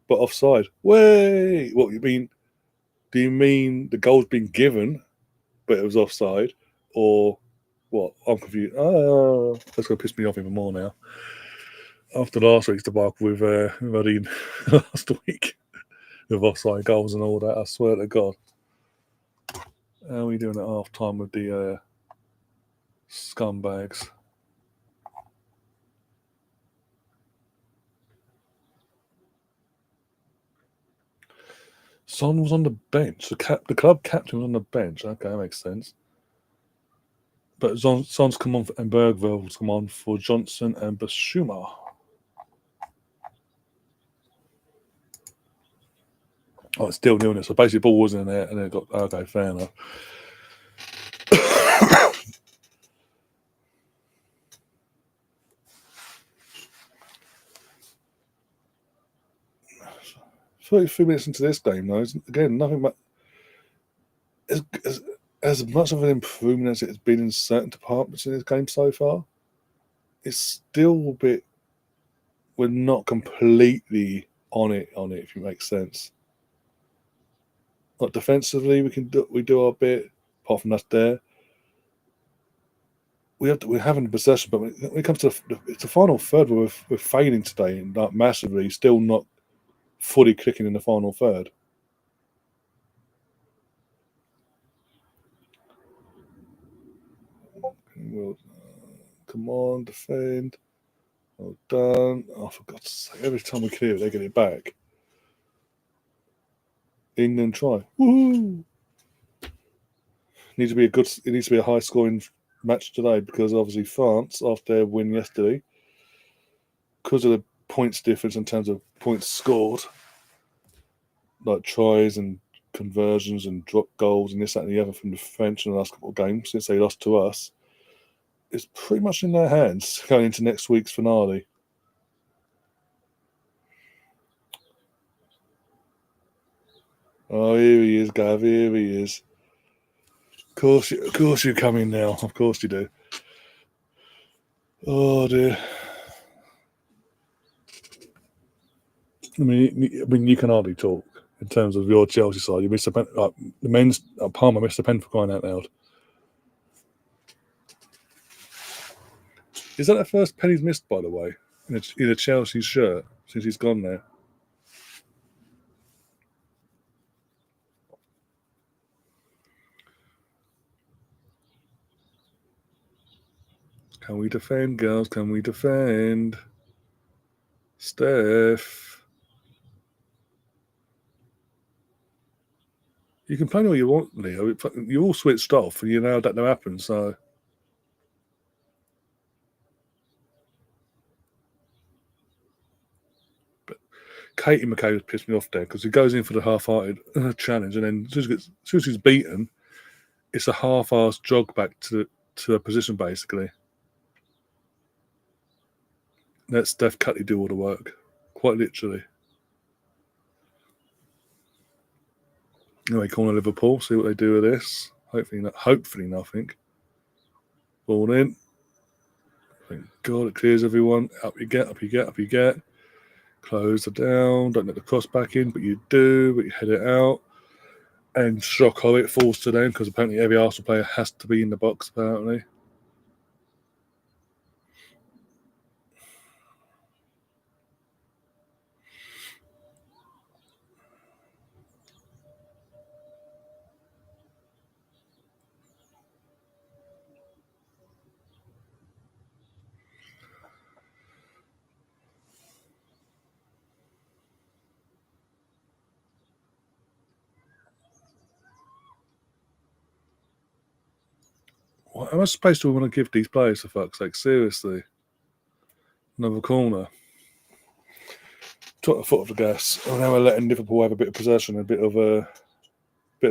But offside. Way! What you mean? Do you mean the goal's been given, but it was offside? Or what? I'm confused. Oh, that's going to piss me off even more now. After last week's debacle with last week with offside goals and all that, I swear to God. How are we doing at half time with the scumbags? Son was on the bench. The club captain was on the bench. Okay, that makes sense. But Son's come on and Bergville's come on for Johnson and Basuma. Oh, it's still nil. So basically, the ball wasn't in there, and then it got okay. Fair enough. $33 into this game, though, again, nothing but as much of an improvement as it has been in certain departments in this game so far. It's still a bit. We're not completely on it, if it makes sense. Like defensively, we do our bit. Apart from that, we're having the possession, but when it comes to it's the final third, we're failing today, and like massively, still not fully clicking in the final third. Come on, defend. Well done. Oh, for God's sake! Every time we clear it, they get it back. England try. Woohoo! It needs to be a high scoring match today because obviously France, after their win yesterday, because of the points difference in terms of points scored, like tries and conversions and drop goals and this, that, and the other from the French in the last couple of games since they lost to us, it's pretty much in their hands going into next week's finale. Oh, here he is, Gav. Here he is. Of course, you're coming now. Of course you do. Oh dear. I mean, you can hardly talk in terms of your Chelsea side. You missed a pen, like the men's Palmer missed a pen for crying out loud. Is that the first pen he's missed, by the way, in a Chelsea shirt since he's gone there? Can we defend, girls? Can we defend? Steph. You can play all you want, Leo. You're all switched off, and you know that never happens. So, but Katie McKay was pissed me off there because he goes in for the half-hearted challenge, and then as soon as he's beaten, it's a half-assed jog back to a position basically. Let Steph Cutley do all the work, quite literally. Anyway, corner Liverpool. See what they do with this. Hopefully nothing. Ball in. Thank God it clears everyone. Up you get, up you get, up you get. Close it down. Don't let the cross back in, but you do. But you head it out. And Shocko, it falls to them because apparently every Arsenal player has to be in the box, apparently. What how much space do we want to give these players, for fuck's sake? Seriously. Another corner. Took the foot off the gas. Oh, now we're letting Liverpool have a bit of possession, a bit of a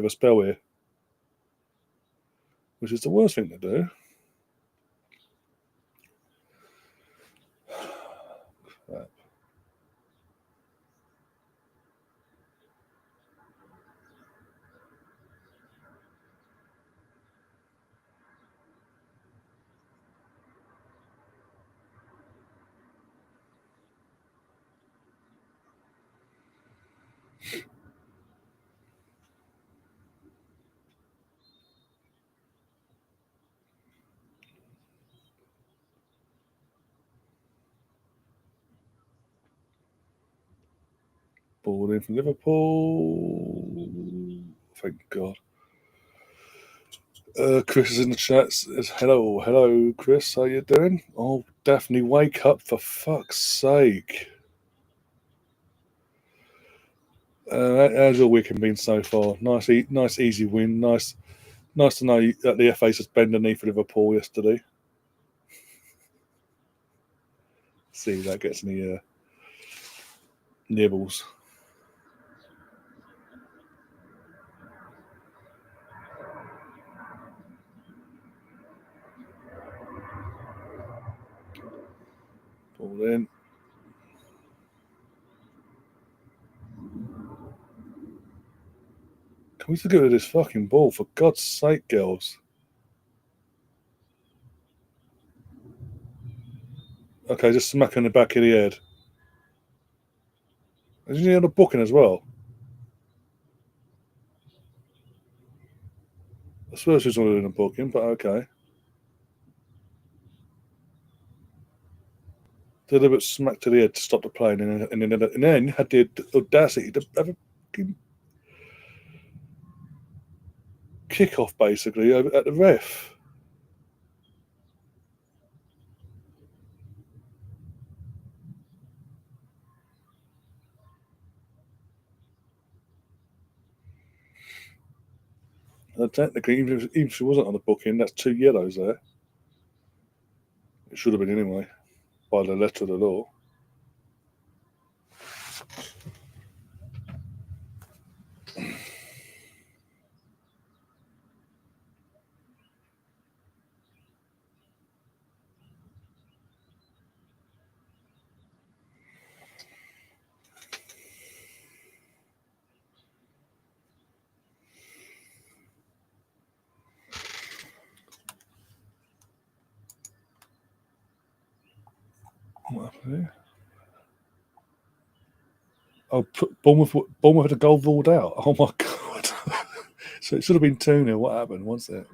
spell here. Which is the worst thing to do. Ball in from Liverpool. Thank God. Chris is in the chat. Says, hello, Chris. How you doing? Oh, Daphne, wake up for fuck's sake. How's your weekend been so far? Nice, easy win. Nice to know that the FA suspended the knee for Liverpool yesterday. See if that gets any nibbles. All in. Can we just get rid of this fucking ball, for God's sake, girls? Okay, just smack her in the back of the head. Is she on the booking as well? I suppose she's not in the booking, but okay. Did a bit smack to the head to stop the plane, and then had the audacity to have a kick off basically at the ref. And technically, even if she wasn't on the booking, that's 2 yellows there. It should have been anyway, by the letter of the law. What happened here? Oh, Bournemouth had a goal ruled out. Oh my God. So it should have been 2-0. What happened? What's that?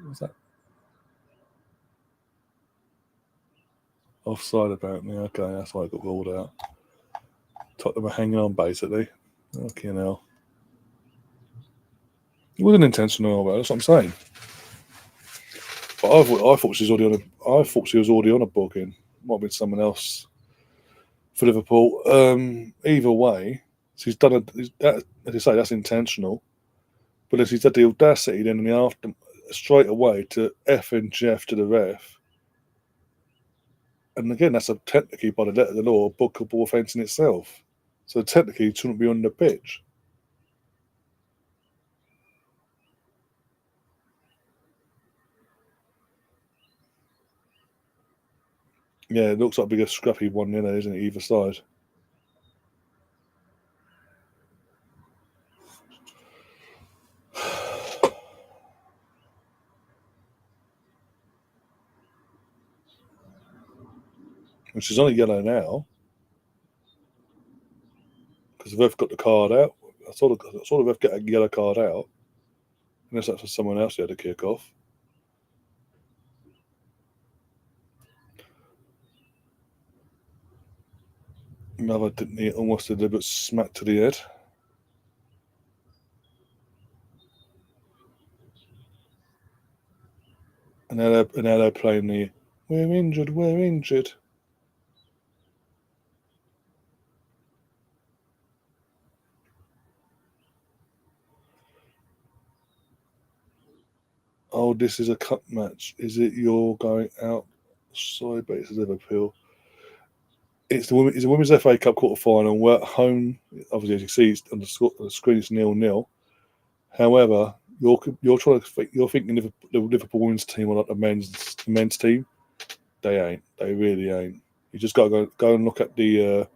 Offside apparently. Okay, that's why it got ruled out. Tottenham were hanging on basically. Okay, now. It wasn't intentional, but that's what I'm saying. But I thought she was already on I thought she was already on a booking. Might have been someone else for Liverpool. Either way, she's done that. As you say, that's intentional. But if she's had the audacity then in the after straight away to F and Jeff to the ref, and again that's a technically by the letter of the law a bookable offence in itself. So technically it shouldn't be on the pitch. Yeah, it looks like a big scrappy 1-0, isn't it, either side? Which is only yellow now because the ref got the card out. I saw the ref get a yellow card out, unless that's for someone else who had a kick off. Another didn't he almost a deliberate smack to the head. And now they're playing the we're injured. Oh, this is a cup match. Is it you're going out? Sorry, but it's Liverpool. It's a women's FA Cup quarter final. We're at home. Obviously, as you see, it's on the screen it's 0-0. However, you're thinking the Liverpool women's team are like the men's team. They ain't. They really ain't. You just got to go and look at the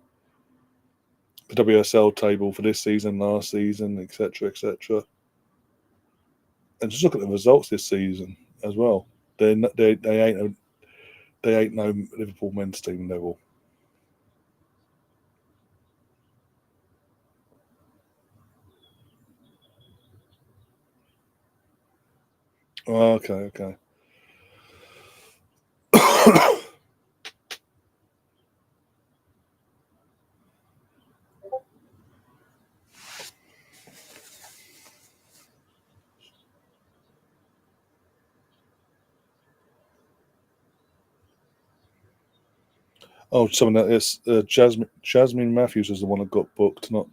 WSL table for this season, last season, etc., etc., and just look at the results this season as well. They ain't no Liverpool men's team level. Oh, okay. Oh, someone that is Jasmine Matthews is the one that got booked. Not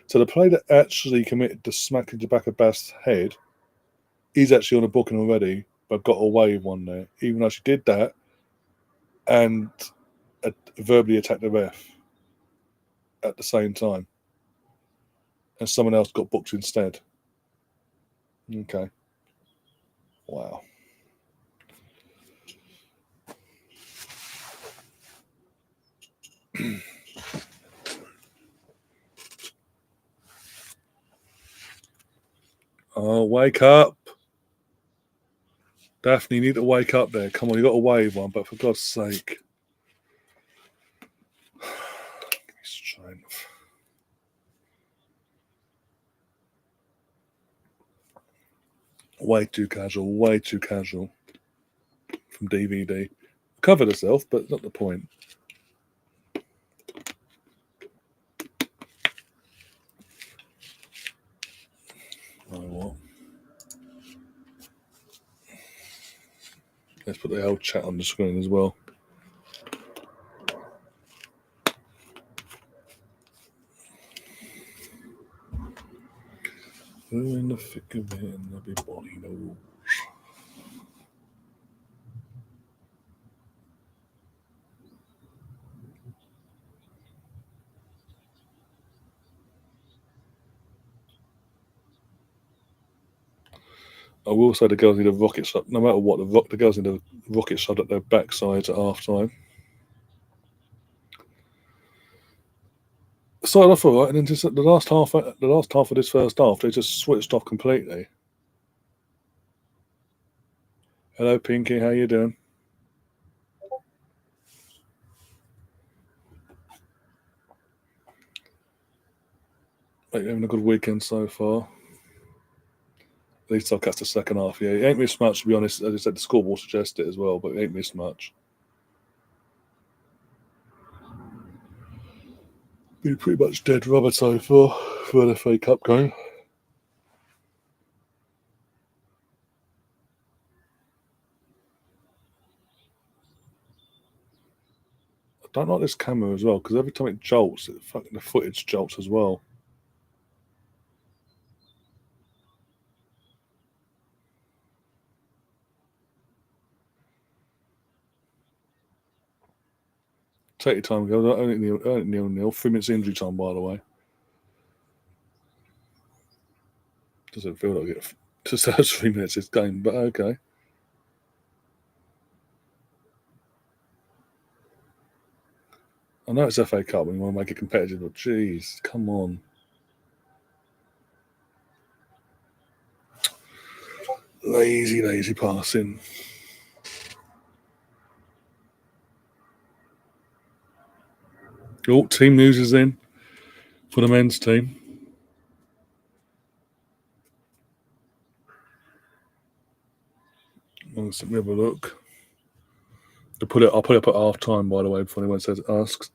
so the player that actually committed the smack into the back of Bath's head is actually on a booking already, but got away with one there, even though she did that and verbally attacked the ref at the same time, and someone else got booked instead. Okay, wow. wake up. Daphne, you need to wake up there. Come on, you got to wave one, but for God's sake. Give me strength. Way too casual, way too casual. From DVD. Covered herself, but not the point. Oh, what? Let's put the whole chat on the screen as well. Who in the thick of it and everybody knows. I will say the girls need a rocket shot. No matter what, the girls need a rocket shot at their backsides at half time. Started off all right, and then just the last half of this first half, they just switched off completely. Hello, Pinky. How you doing? Like, having a good weekend so far. At least I'll catch the second half. Yeah, it ain't missed much, to be honest. As I said, the scoreboard suggests it as well, but it ain't missed much. Been pretty much dead rubber so far for the FA Cup game. I don't like this camera as well, because every time it jolts, the footage jolts as well. Take your time, girls. Only nil. 3 minutes injury time, by the way. Doesn't feel like it. Just those 3 minutes this game, but okay. I know it's FA Cup and you want to make it competitive, but jeez, come on. Lazy passing. Oh, team news is in for the men's team. Let's have a look. I'll put it up at half time, by the way, before anyone asks.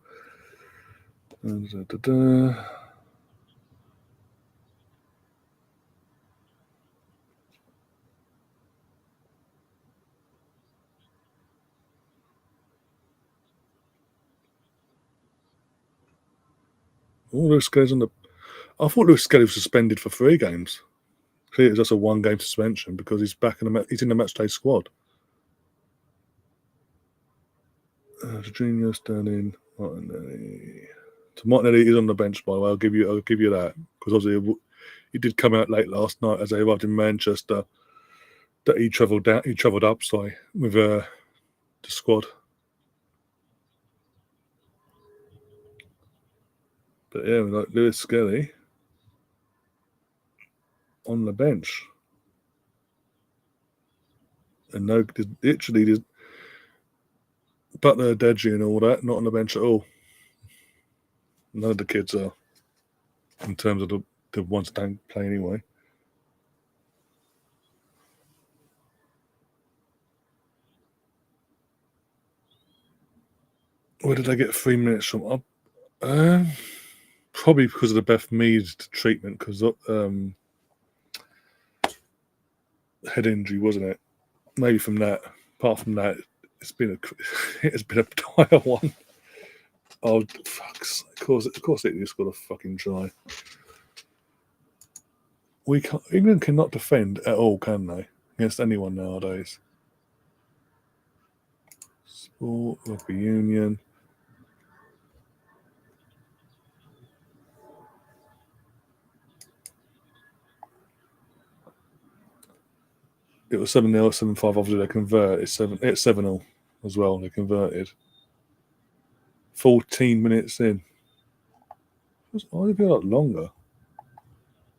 Oh, Lewis Skelly's on the. I thought Lewis Skelly was suspended for 3 games. Clearly, it's just a 1-game suspension because he's back in he's in the matchday squad. Jorginho, Sterling, Martinelli. So Martinelli is on the bench, by the way. I'll give you that, because obviously he did come out late last night as they arrived in Manchester. That he travelled up, with the squad. But yeah, we got Lewis Skelly on the bench, and literally, Butler, Deji, and all that not on the bench at all. None of the kids are, in terms of the ones that don't play anyway. Where did they get 3 minutes from? Probably because of the Beth Mead treatment, because head injury, wasn't it? Maybe from that. Apart from that, it's been a dire one. Oh, fuck's! Of course, it just got to fucking try. England cannot defend at all, can they? Against anyone nowadays. Sport, rugby union. It was 7-0, 7-5. Obviously, they convert. It's 7-0 as well. They converted. 14 minutes in. Why did it feel like longer?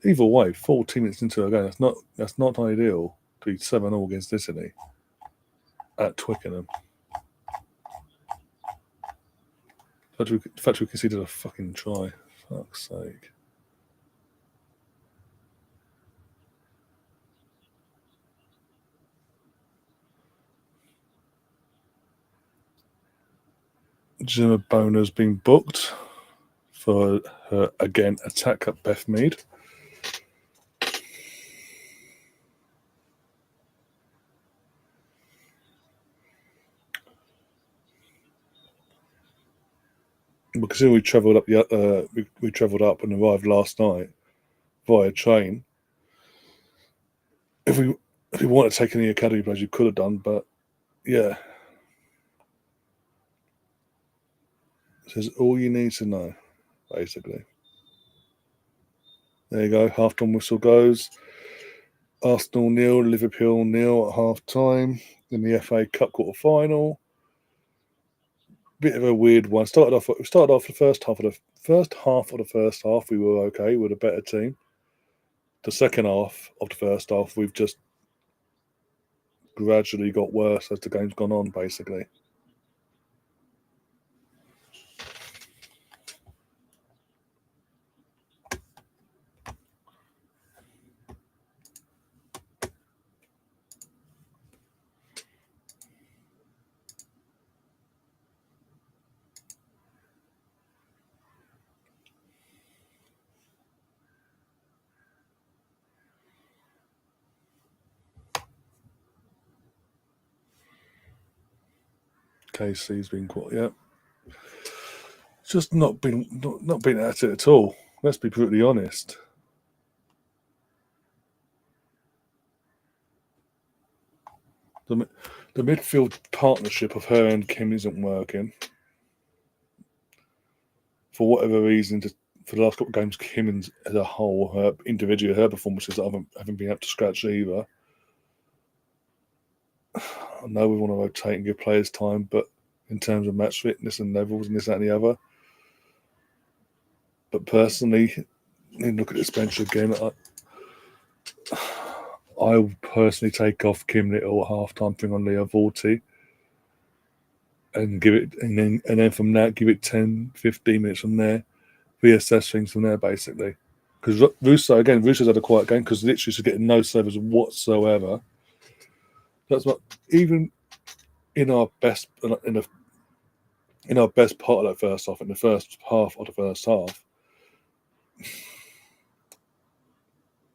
Either way, 14 minutes into a game, that's not ideal to be 7-0 against Italy at Twickenham. The fact we conceded a fucking try. Fuck's sake. Gemma Boner's been booked for her, again, attack at Bethmead. Because we travelled up we travelled up and arrived last night via train. If we wanted to take any academy players, you could have done, but yeah. This is all you need to know, basically. There you go. Half-time whistle goes. Arsenal 0, Liverpool 0 at half-time in the FA Cup quarter-final. Bit of a weird one. We started off the first half of the first half. We were okay. We were a better team. The second half of the first half, we've just gradually got worse as the game's gone on, basically. KC's been quite, yeah. Just not been at it at all. Let's be brutally honest. The midfield partnership of her and Kim isn't working. For whatever reason, for the last couple of games, Kim as a whole, her performances haven't been up to scratch either. I know we want to rotate and give players time, but in terms of match fitness and levels and this, that, and the other. But personally, look at this bench again. I would personally take off Kim Little at half-time, bring on Leah Vorti, and give it, and then from that, give it 10, 15 minutes from there, reassess things from there, basically. Because Russo's had a quiet game because literally she's getting no service whatsoever. That's what, even in our best part of that first half, in the first half of the first half,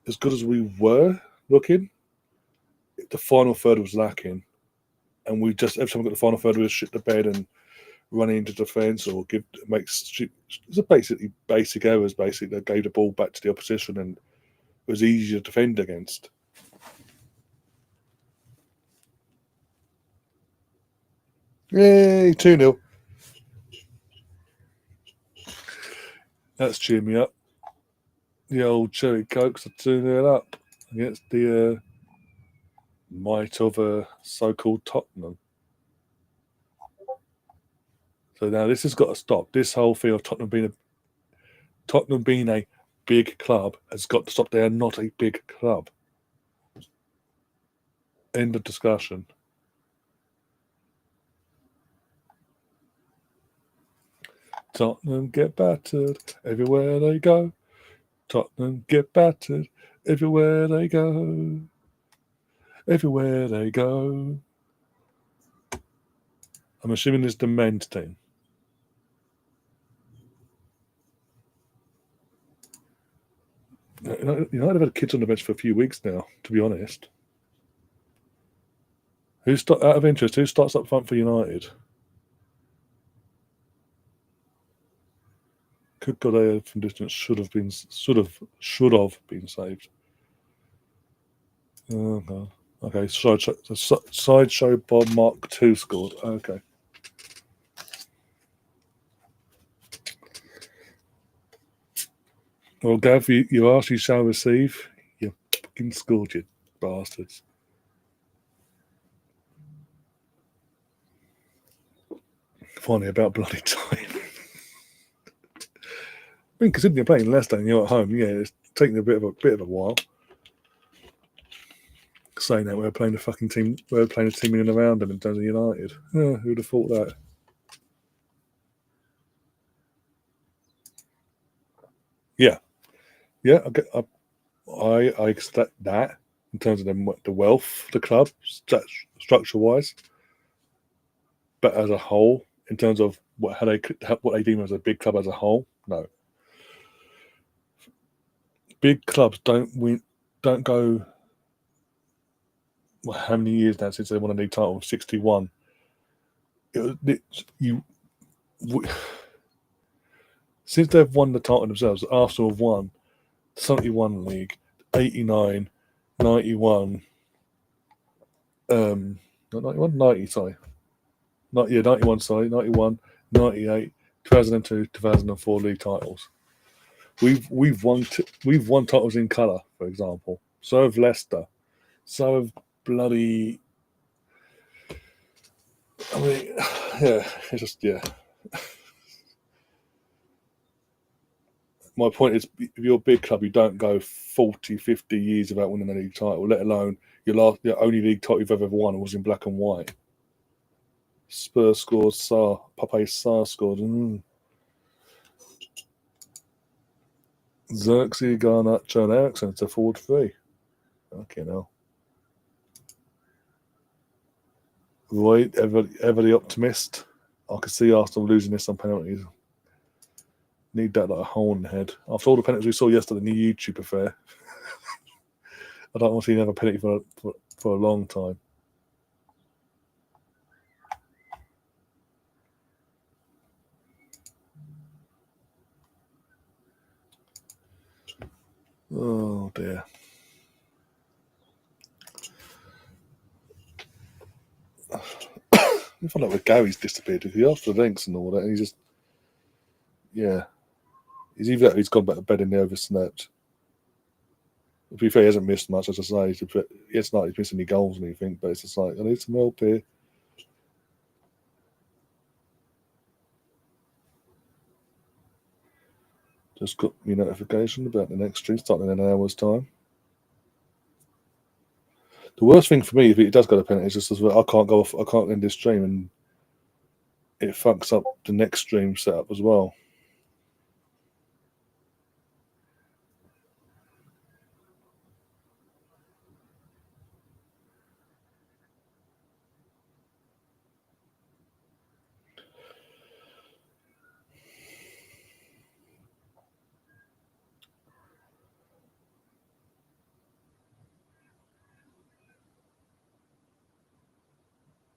as good as we were looking, the final third was lacking, and we just every time we got the final third, we just shit the bed and running into defence or basically basic errors. Basically, that gave the ball back to the opposition and it was easy to defend against. Yay, 2-0. That's cheering me up. The old Cherry Cokes are 2-0 up against the might of so-called Tottenham. So now this has got to stop. This whole thing of Tottenham being a big club has got to stop. They are not a big club. End of discussion. Tottenham get battered everywhere they go. Tottenham get battered everywhere they go. Everywhere they go. I'm assuming it's the men's team. United have had kids on the bench for a few weeks now, to be honest. Out of interest, who starts up front for United? Could Godea from distance should have been saved. Okay, sideshow Bob Mark 2 scored. Okay. Well, Gav, you ask, you shall receive. You fucking scored, you bastards. Finally, about bloody time. I mean, considering you're playing Leicester and you're at home, yeah, taken a bit of a while. Saying that we're playing a team in and around them in terms of United. Who'd have thought that? Yeah. I expect that in terms of the wealth, the club structure wise, but as a whole, in terms of what they deem as a big club as a whole, no. Big clubs don't go. Well, how many years now since they won a league title? 61. Since they've won the title themselves, Arsenal have won 71 league, 89, 91, not 91, 90, sorry. 91, sorry, 91, 98, 2002, 2004 league titles. We've won titles in colour, for example. So have Leicester. So have bloody. I mean, yeah, it's just My point is, if you're a big club, you don't go 40, 50 years without winning a league title, let alone your only league title you've ever won was in black and white. Spurs scored, Pape Sarr scored. Xerxes, Garnacho, and Ericsson to forward three. Okay, now. Roy, ever the optimist. I could see Arsenal losing this on penalties. Need that like a hole in the head. After all the penalties we saw yesterday in the YouTube affair, I don't want to see another penalty for a long time. Oh dear. I feel like where Gary's disappeared. He after the links and all that, and he's just he's either that or he's gone back to bed and they overslept. To be fair, he hasn't missed much, as I say. It's not he's missing any goals or anything, but it's just like, I need some help here. Just got me notification about the next stream starting in an hour's time. The worst thing for me, if it does go to penalty, is just as well, I can't end this stream, and it fucks up the next stream setup as well.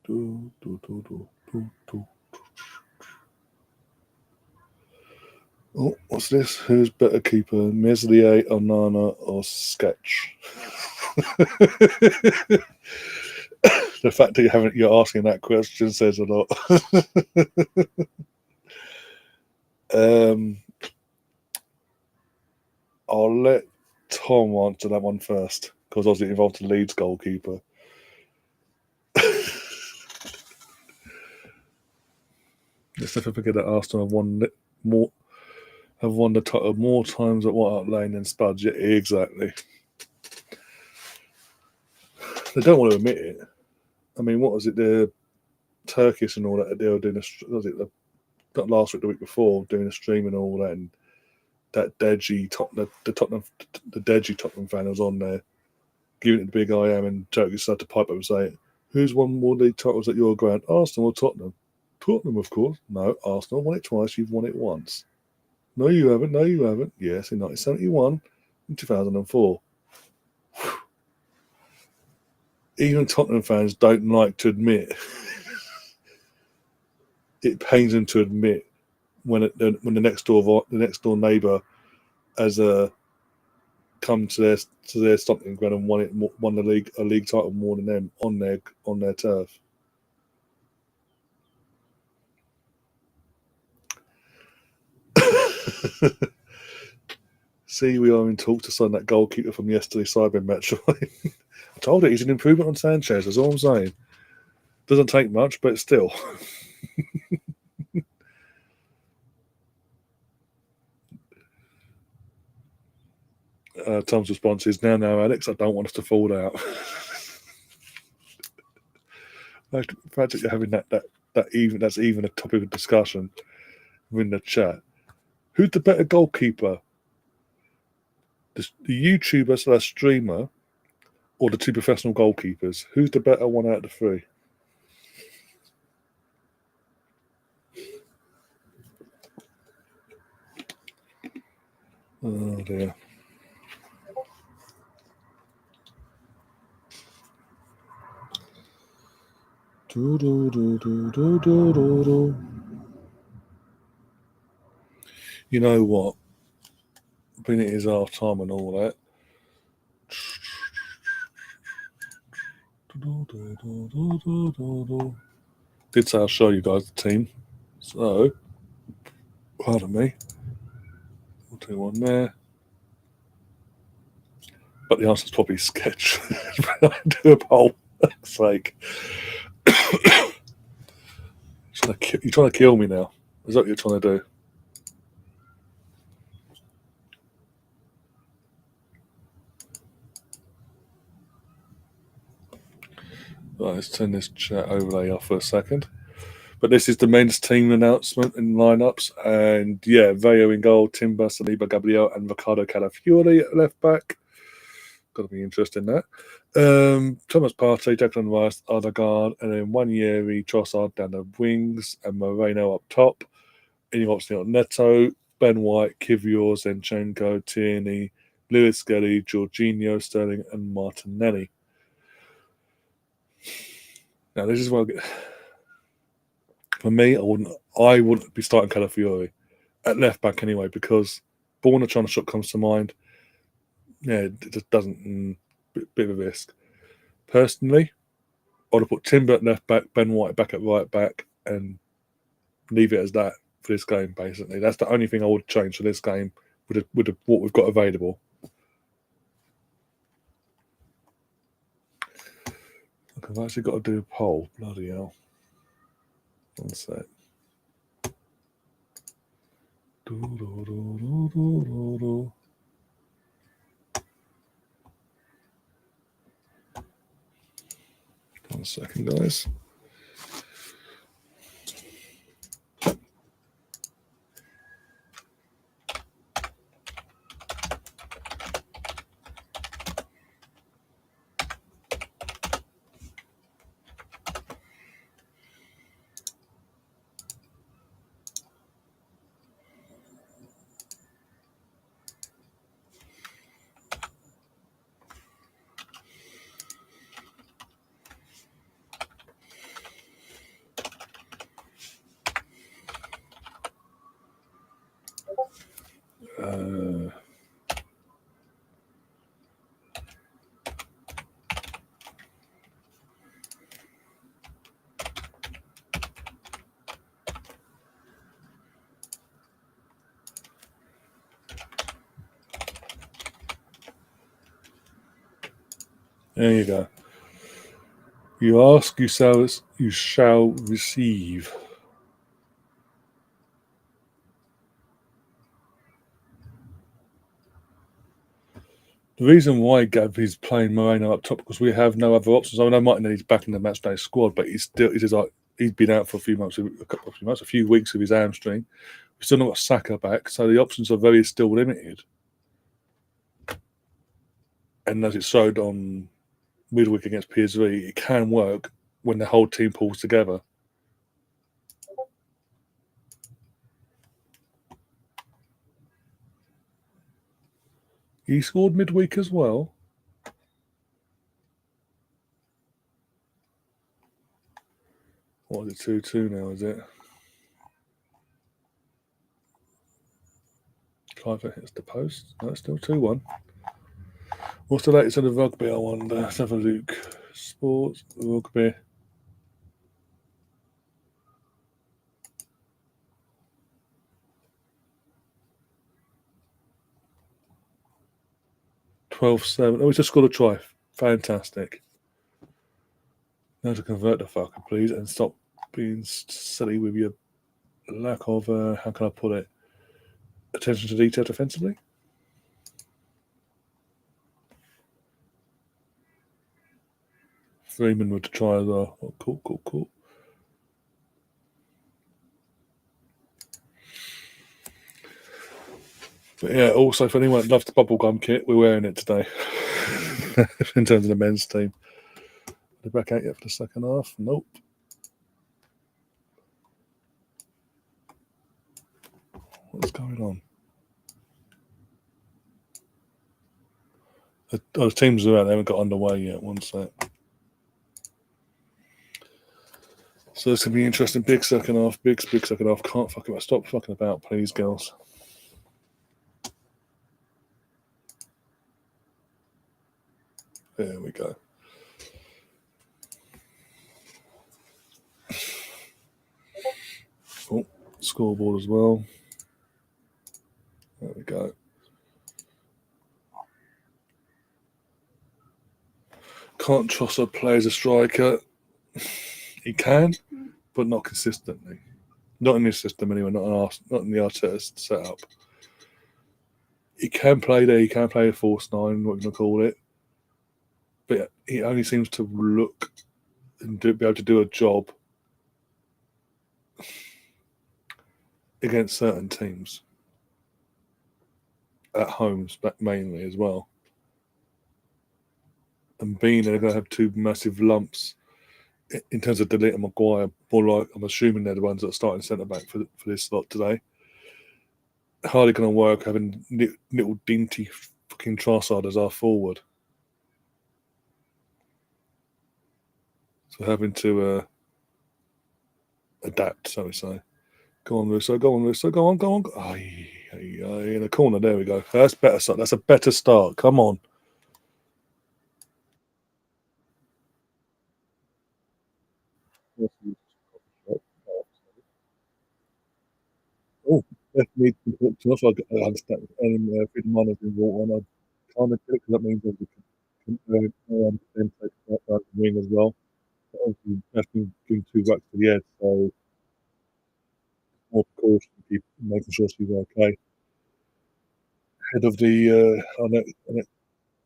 Oh, what's this? Who's better keeper, Meslier, Onana, or Sketch? The fact that you're asking that question says a lot. I'll let Tom answer that one first, because obviously it involved the Leeds goalkeeper. Let's never forget that Arsenal have won the title more times at White Hart Lane than Spuds. Yeah, exactly. They don't want to admit it. I mean, what was it? The Turkish and all that. They were doing not last week, the week before, doing a stream and all that, and that Deji Tottenham fan was on there, giving it the big I am, and Turkish started to pipe up and say, "Who's won more league titles at your ground, Arsenal or Tottenham?" Tottenham, of course. No, Arsenal won it twice. You've won it once. No, you haven't. No, you haven't. Yes, in 1971 and 2004. Even Tottenham fans don't like to admit. It pains them to admit when the next door neighbour has come to their stomping ground and won a league title more than them on their turf. See, we are in talk to sign that goalkeeper from yesterday's Cyber match. I told it he's an improvement on Sanchez. That's all I'm saying. Doesn't take much, but still. Tom's response is, now, Alex, I don't want us to fall out. Practically having that's even a topic of discussion within the chat. Who's the better goalkeeper? The YouTuber / streamer, or the two professional goalkeepers? Who's the better one out of the three? Oh dear. You know what? Being it is half time and all that. Did say I'll show you guys the team. So, pardon me. We'll do one there. But the answer's probably sketch. Do a poll. It's like, you're trying to kill me now. Is that what you're trying to do? Right, let's turn this chat overlay off for a second. But this is the men's team announcement and lineups. And yeah, Veo in goal, Timber, Saliba, Gabriel, and Ricardo Calafiori at left back. Got to be interested in that. Thomas Partey, Declan Rice, Odegaard, and then Wanyeri, Trossard down the wings, and Moreno up top. And you've obviously got Neto, Ben White, Kivior, Zinchenko, Tierney, Lewis Skelly, Jorginho, Sterling, and Martinelli. Now, this is what for me, I wouldn't be starting Calafiori at left back anyway, because ball a China shot comes to mind. Yeah, it just doesn't. Bit of a risk. Personally, I would have put Timber at left back, Ben White back at right back, and leave it as that for this game. Basically, that's the only thing I would change for this game with what we've got available. Look, I've actually got to do a poll. Bloody hell! One sec. One second, guys. There you go. You ask, you shall receive. The reason why Gav is playing Moreno up top because we have no other options. I know Martinelli's back in the matchday squad, but he's been out for a few weeks with his hamstring. We've still not got Saka back, so the options are very still limited. And as it showed on midweek against PSV, it can work when the whole team pulls together. He scored midweek as well. What is it, 2-2 now, is it? Clive hits the post. No, it's still 2-1. What's the latest of the rugby, I wonder? Let's have a look. Sports, rugby. $12-7. Oh, we just scored a try. Fantastic. Now to convert the fucker, please, and stop being silly with your lack of, how can I put it, attention to detail defensively. Freeman would try as well. Oh, cool. But yeah, also for anyone that loves the bubblegum kit, we're wearing it today. In terms of the men's team. They're back out yet for the second half? Nope. What's going on? The teams are out, they haven't got underway yet. One sec. So it's going to be interesting. Big second half. Big second half. Can't fuck about. Stop fucking about, please, girls. There we go. Oh, scoreboard as well. There we go. Can't trust a player as a striker. He can, but not consistently. Not in this system anyway. Not in the Arteta setup. He can play there. He can play a false nine, what you want to call it. But he only seems to look and be able to do a job against certain teams at homes, mainly as well. And being they're going to have two massive lumps in terms of Delete and Maguire. More like I'm assuming they're the ones that are starting centre back for this slot today. Hardly going to work having little dinty fucking Trossard as our forward. So having to adapt, so we say. Go on, Russo. Go on. Aye, in the corner. There we go. That's better. That's a better start. Come on. Oh, definitely talk to us. I understand. And freedom miners in water, and I can't agree because that means that we can then take that wing as well. But obviously, that's been doing two whacks to the head, so more precaution, keep making sure she's okay. Ahead of the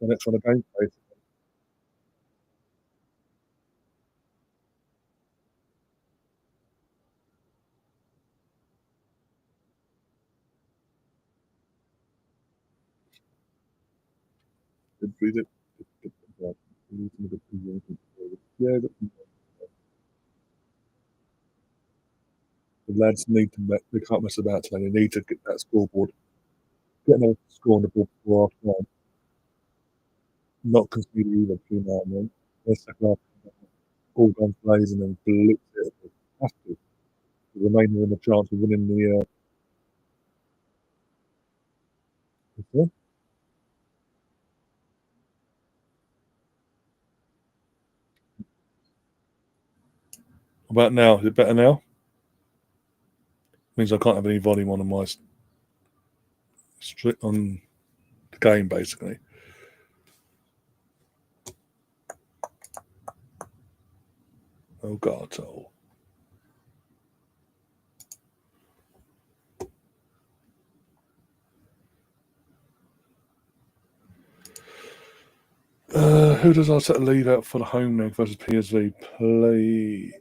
next one of gameplay. Read it. Yeah, the lads need to. They can't mess about today. They need to get that scoreboard, get another score on the board before half time. Not concede either between now and then. Their second half, all guns blazing and blitz it. Has to. The remainder in the chance of winning the. About now, is it better now? Means I can't have any volume on my on the game basically. Oh God! Oh. Who does Arteta leave out for the home leg versus PSV? Play.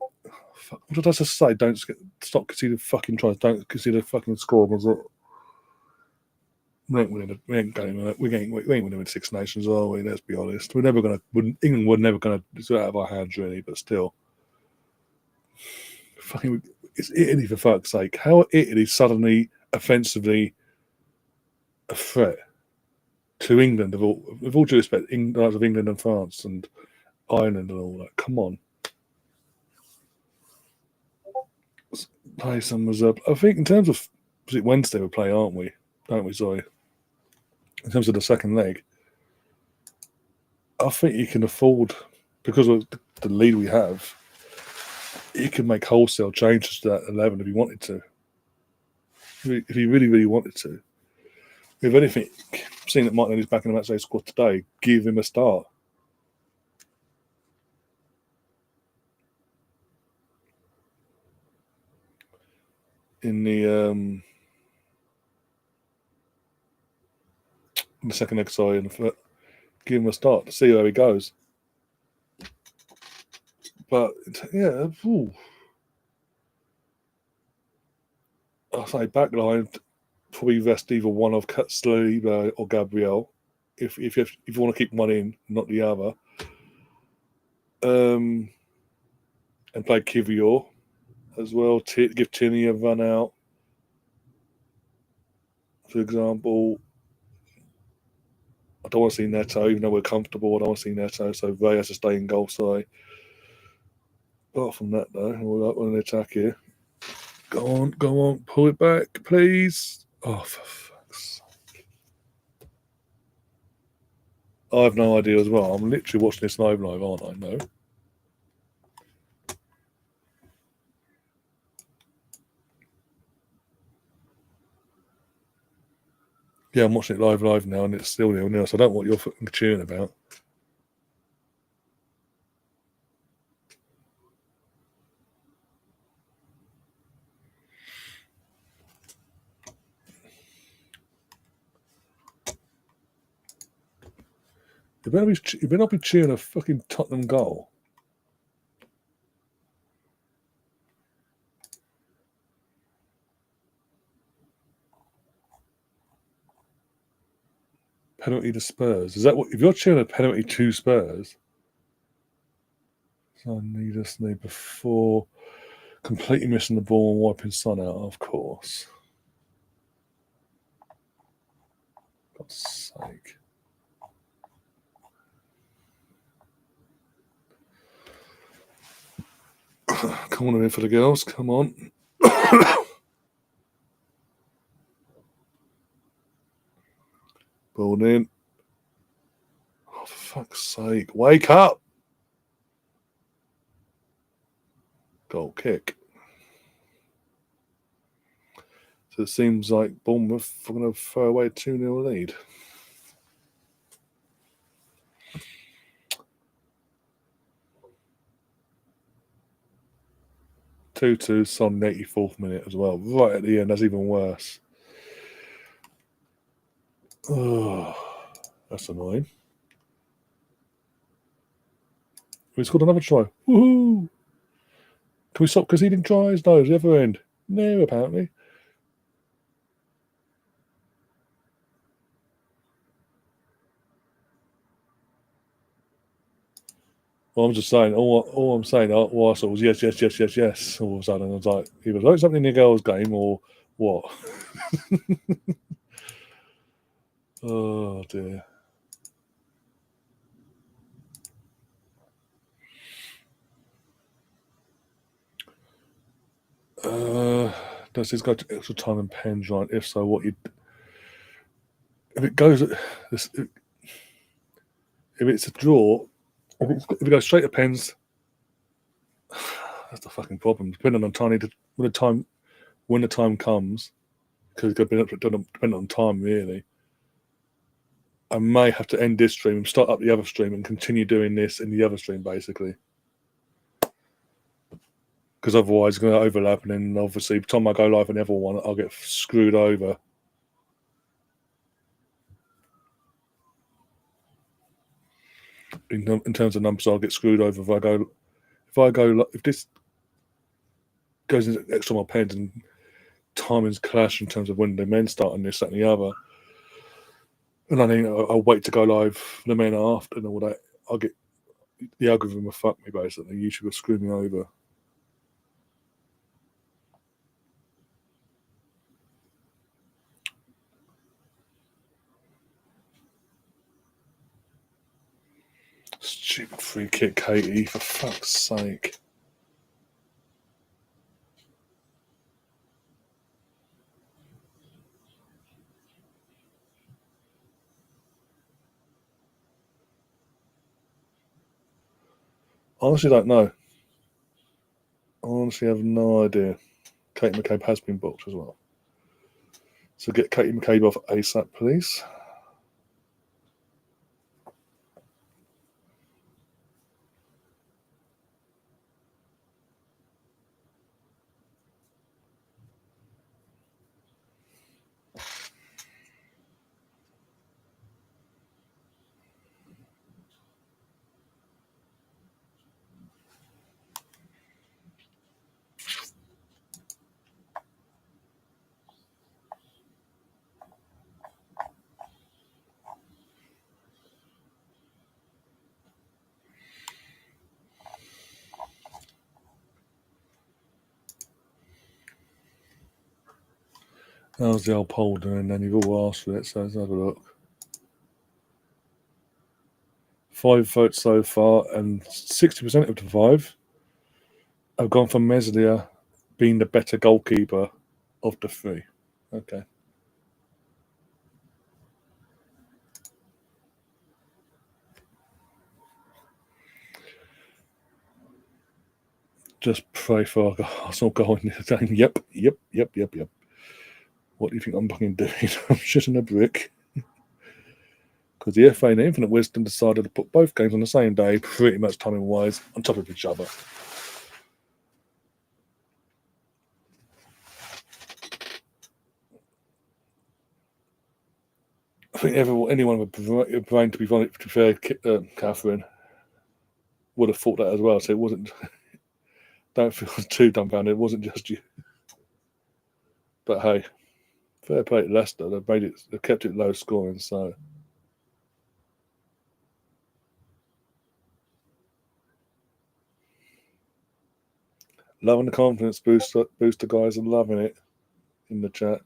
Fuck, what did I just say? Don't stop conceding fucking tries. Don't concede a fucking score. Was it? We ain't winning. We ain't going. We ain't winning with Six Nations, are we? Let's be honest. We're never gonna. England were never gonna. It's out of our hands, really. But still, fucking. It's Italy for fuck's sake. How are Italy suddenly offensively a threat to England? With all due respect, of England and France and Ireland and all that. Come on. Play some reserve. I think in terms of was it Wednesday we play, aren't we? Don't we? Sorry. In terms of the second leg, I think you can afford because of the lead we have. You can make wholesale changes to that 11 if you wanted to. If you really wanted to. If anything, seeing that Martinelli's back in the matchday squad today, give him a start. In the second leg, sorry, give him a start to see how he goes. But yeah, I'll say backline probably rest either one of Saliba or Gabriel, if you want to keep one in, not the other. And play Kivior as well. Give Tierney a run out, for example. I don't want to see Neto, even though we're comfortable. I don't want to see Neto, so Ray has to stay in goal side. Apart from that, though, we're up on the attack here. Go on, pull it back, please. Oh, for fuck's sake. I have no idea as well. I'm literally watching this live, aren't I? No. Yeah, I'm watching it live now, and it's still 0-0, so I don't know what you're fucking cheering about. You better not be cheering a fucking Tottenham goal. Penalty to Spurs. Is that what? If you're cheering a penalty to Spurs, so needlessly before completely missing the ball and wiping Son out, of course. God's sake. Corner in for the girls. Come on. Ball in. Oh, for fuck's sake. Wake up. Goal kick. So it seems like Bournemouth are going to throw away a 2-0 lead. 2-2, Son, 84th minute as well. Right at the end, that's even worse. Oh, that's annoying. We scored another try. Woohoo! Can we stop conceding tries? No, it's the other end. No, apparently. Well, I'm just saying, all I'm saying, all I saw was yes. All of a sudden, I was like, either like something in the girls' game or what? Oh, dear. Does this go to extra time and pens, right? If so, what you... If it goes... If it's a draw, if it goes straight to pens, that's the fucking problem. Depending on when the time comes, because it's depending on time, really. I may have to end this stream and start up the other stream and continue doing this in the other stream, basically. Because otherwise, it's going to overlap, and then obviously, by the time I go live on the other one, I'll get screwed over. In terms of numbers, I'll get screwed over if this goes into extra more pens and timings clash in terms of when the men start and this, that, and the other. And I think I'll wait to go live the men after and all that. I'll get the algorithm will fuck me basically. YouTube will screw me over. Stupid free kick, Katie, for fuck's sake. I honestly don't know. I honestly have no idea. Katie McCabe has been booked as well. So get Katie McCabe off ASAP, please. How's the old poll doing? Then you've all asked for it, so let's have a look. 5 votes so far, and 60% of the 5 have gone for Meslier being the better goalkeeper of the 3. Okay. Just pray for Arsenal going. Yep. What do you think I'm fucking doing? I'm shitting a brick. Because the FA and Infinite Wisdom decided to put both games on the same day, pretty much timing wise, on top of each other. I think anyone with a brain, to be fair, Catherine, would have thought that as well. So it wasn't. Don't feel too dumbfounded. It wasn't just you. But hey, fair play to Leicester. They've kept it low scoring. So loving the confidence booster guys, and loving it in the chat.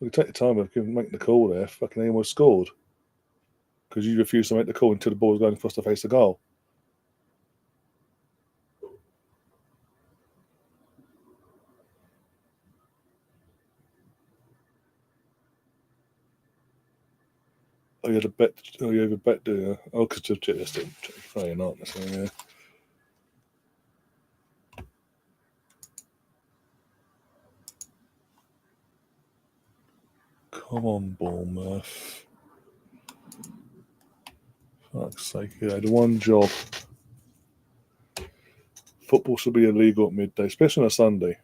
We take the time of making the call there. Fucking anyone scored because you refused to make the call until the ball was going across the face of goal. Oh, you had a bet. Oh, you have a bet, do you? Oh, because to check this, no, you're not. So, yeah. Come on, Bournemouth. Fuck's sake, yeah, the one job. Football should be illegal at midday, especially on a Sunday.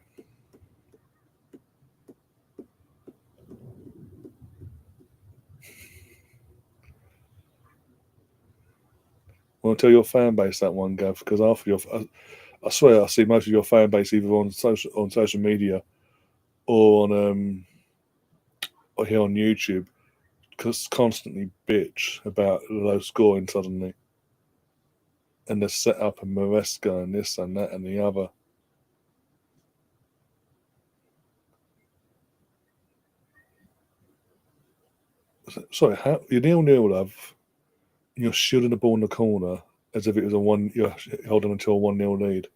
I want to tell your fan base that one, Gav, because I swear I see most of your fan base either on social media or on or here on YouTube, because constantly bitch about low scoring suddenly, and the setup and Maresca and this and that and the other. Sorry, how you 0-0, love? You're shooting the ball in the corner as if it was you're holding until a 1-0 lead.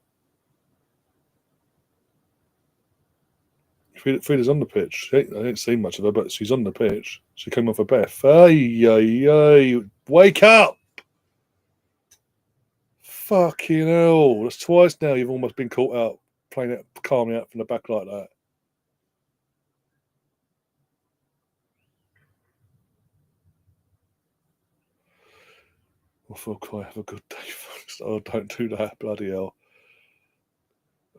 Frida's on the pitch. I didn't see much of her, but she's on the pitch. She came off a Beth. Ay, wake up! Fucking hell. That's twice now you've almost been caught out playing it calmly out from the back like that. Well, have a good day, folks. Oh, don't do that, bloody hell.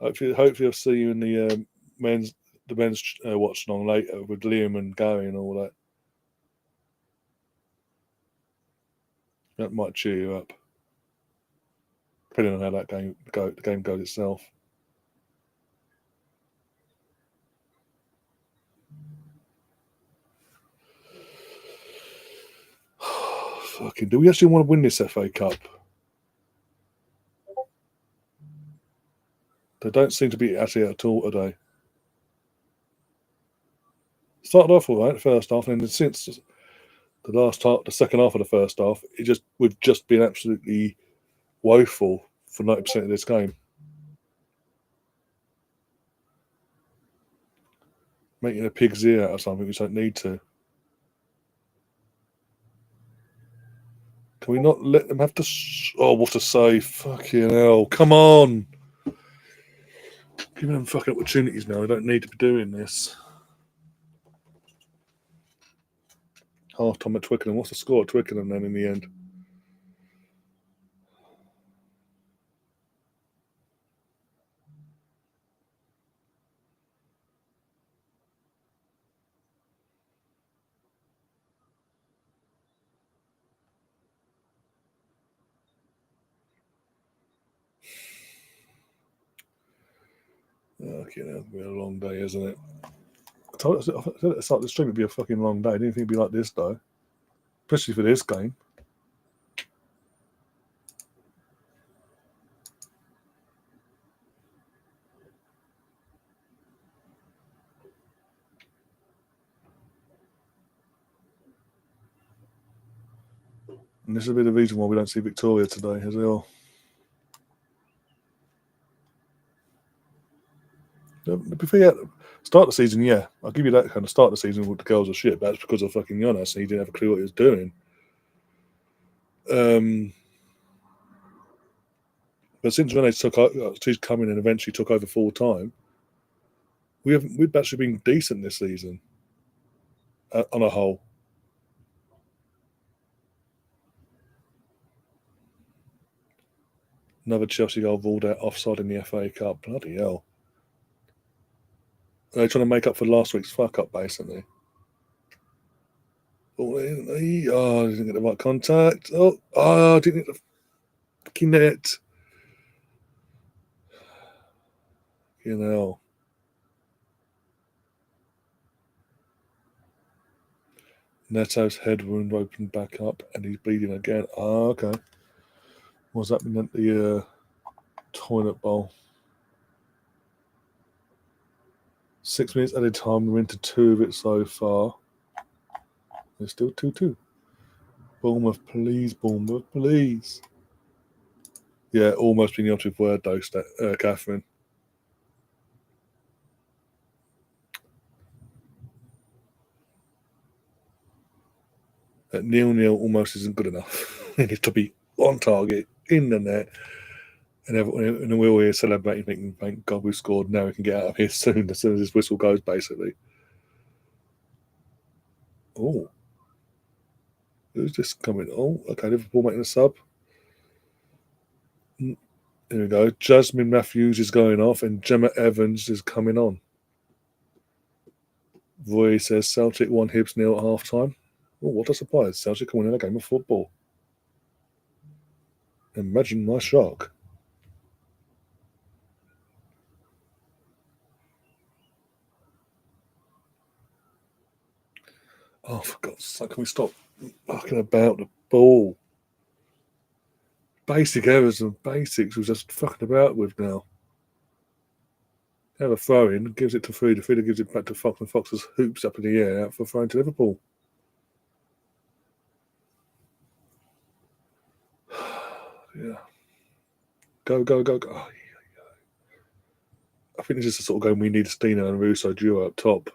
Hopefully I'll see you in the men's Watchalong later with Liam and Gary and all that. That might cheer you up, depending on how that the game goes itself. Fucking, do we actually want to win this FA Cup? They don't seem to be actually at all today. Started off all right, the first half, and then since the second half of the first half, we've just been absolutely woeful for 90% of this game. Making a pig's ear out of something we don't need to. Can we not let them have to? Oh, what a save! Fucking hell! Come on! Giving them fucking opportunities now. They don't need to be doing this. Half time at Twickenham. What's the score at Twickenham then in the end? Okay, it'll be a long day, isn't it? I said at the start of the stream it'd be a fucking long day. I didn't think it'd be like this though, especially for this game. And this will be the reason why we don't see Victoria today as well. Start the season, yeah. I'll give you that kind of start the season with the girls are shit, but that's because of fucking Jonas and he didn't have a clue what he was doing. But since she's come in and eventually took over full time, we've actually been decent this season on a whole. Another Chelsea goal ruled out offside in the FA Cup. Bloody hell. They're trying to make up for last week's fuck up, basically. Oh, didn't get the right contact. Didn't get the fucking net. You know. Neto's head wound opened back up and he's bleeding again. Okay. What's happening at the toilet bowl? 6 minutes at a time. We're into 2 of it so far. There's still 2-2. Bournemouth, please. Bournemouth, please. Yeah, almost been the operative word, though, Catherine. At 0-0 almost isn't good enough. It needs to be on target, in the net. And we're all here celebrating, thinking, thank God we scored. Now we can get out of here soon, as this whistle goes, basically. Oh. Who's this coming? Oh, okay, Liverpool making a sub. Here we go. Jasmine Matthews is going off and Gemma Evans is coming on. Roy says Celtic won Hibs 0 at half time. Oh, what a surprise. Celtic are winning a game of football. Imagine my shock. Oh, for God's sake, can we stop fucking about the ball? Basic errors and basics we're just fucking about with now. Have a throw in, gives it to Frida. Frida gives it back to Fox, and Fox has hoops up in the air out for throwing to Liverpool. Yeah. Go. Oh, I think this is the sort of game we need Stina and Russo duo up top.